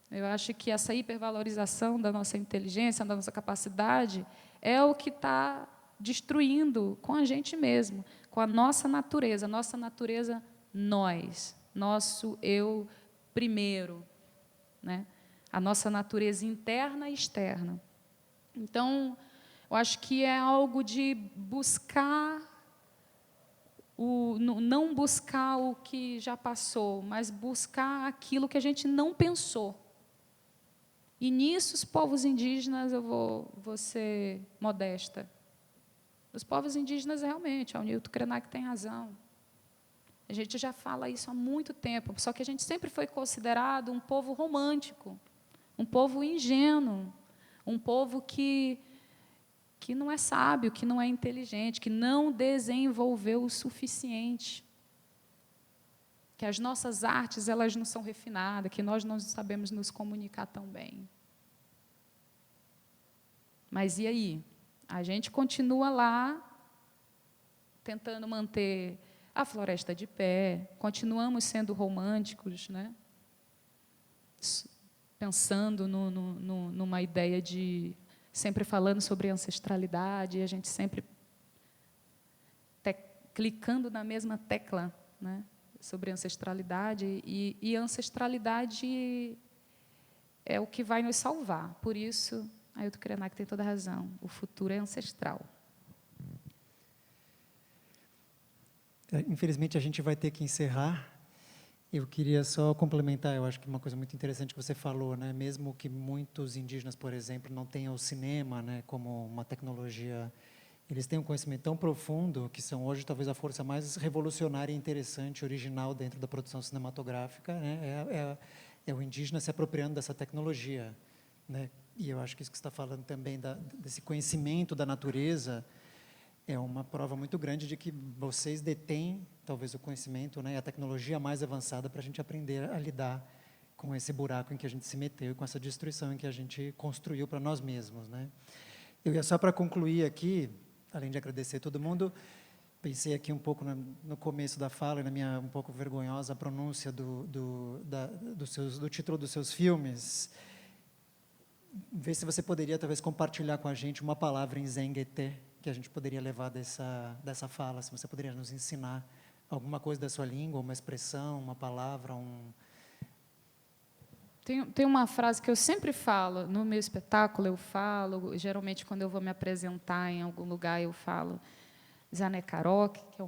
Eu acho que essa hipervalorização da nossa inteligência, da nossa capacidade, é o que está destruindo com a gente mesmo, com a nossa natureza, nós, nosso eu primeiro, né? A nossa natureza interna e externa. Então, eu acho que é algo de buscar, não buscar o que já passou, mas buscar aquilo que a gente não pensou. E nisso, os povos indígenas, eu vou ser modesta. Os povos indígenas, realmente, o Nilton Krenak tem razão. A gente já fala isso há muito tempo, só que a gente sempre foi considerado um povo romântico, um povo ingênuo, um povo que não é sábio, que não é inteligente, que não desenvolveu o suficiente, que as nossas artes elas não são refinadas, que nós não sabemos nos comunicar tão bem. Mas e aí? A gente continua lá, tentando manter a floresta de pé, continuamos sendo românticos, né? Pensando numa ideia de sempre falando sobre ancestralidade, e a gente sempre clicando na mesma tecla, né, sobre ancestralidade, e ancestralidade é o que vai nos salvar. Por isso, Ailton Krenak tem toda a razão, o futuro é ancestral. Infelizmente, a gente vai ter que encerrar. Eu queria só complementar, eu acho que uma coisa muito interessante que você falou, né? Mesmo que muitos indígenas, por exemplo, não tenham o cinema, né, como uma tecnologia, eles têm um conhecimento tão profundo que são hoje talvez a força mais revolucionária, interessante, original dentro da produção cinematográfica, né? É o indígena se apropriando dessa tecnologia, né? E eu acho que isso que você está falando também desse conhecimento da natureza é uma prova muito grande de que vocês detêm, talvez, o conhecimento, né, e a tecnologia mais avançada para a gente aprender a lidar com esse buraco em que a gente se meteu e com essa destruição em que a gente construiu para nós mesmos, né? Eu ia só para concluir aqui, além de agradecer a todo mundo, pensei aqui um pouco no começo da fala e na minha um pouco vergonhosa pronúncia do título dos seus filmes. Ver se você poderia, talvez, compartilhar com a gente uma palavra em Zengueté que a gente poderia levar dessa fala, se você poderia nos ensinar alguma coisa da sua língua, uma expressão, uma palavra, Tem uma frase que eu sempre falo, no meu espetáculo eu falo, geralmente quando eu vou me apresentar em algum lugar eu falo Zanekarok, que é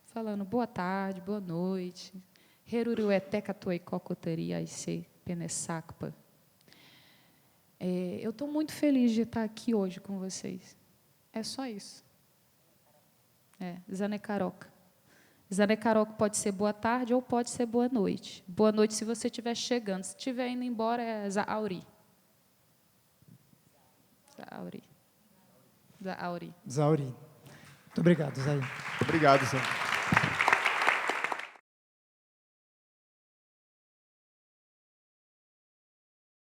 falando boa tarde, boa noite, Herurueté Catuaicocotari Aise Penesacpa. Eu estou muito feliz de estar aqui hoje com vocês. É só isso. Zanekarok. Zanekarok pode ser boa tarde ou pode ser boa noite. Boa noite se você estiver chegando. Se estiver indo embora, é Zauri. Zauri. Zauri. Muito obrigado, Zay. Obrigado, Zé.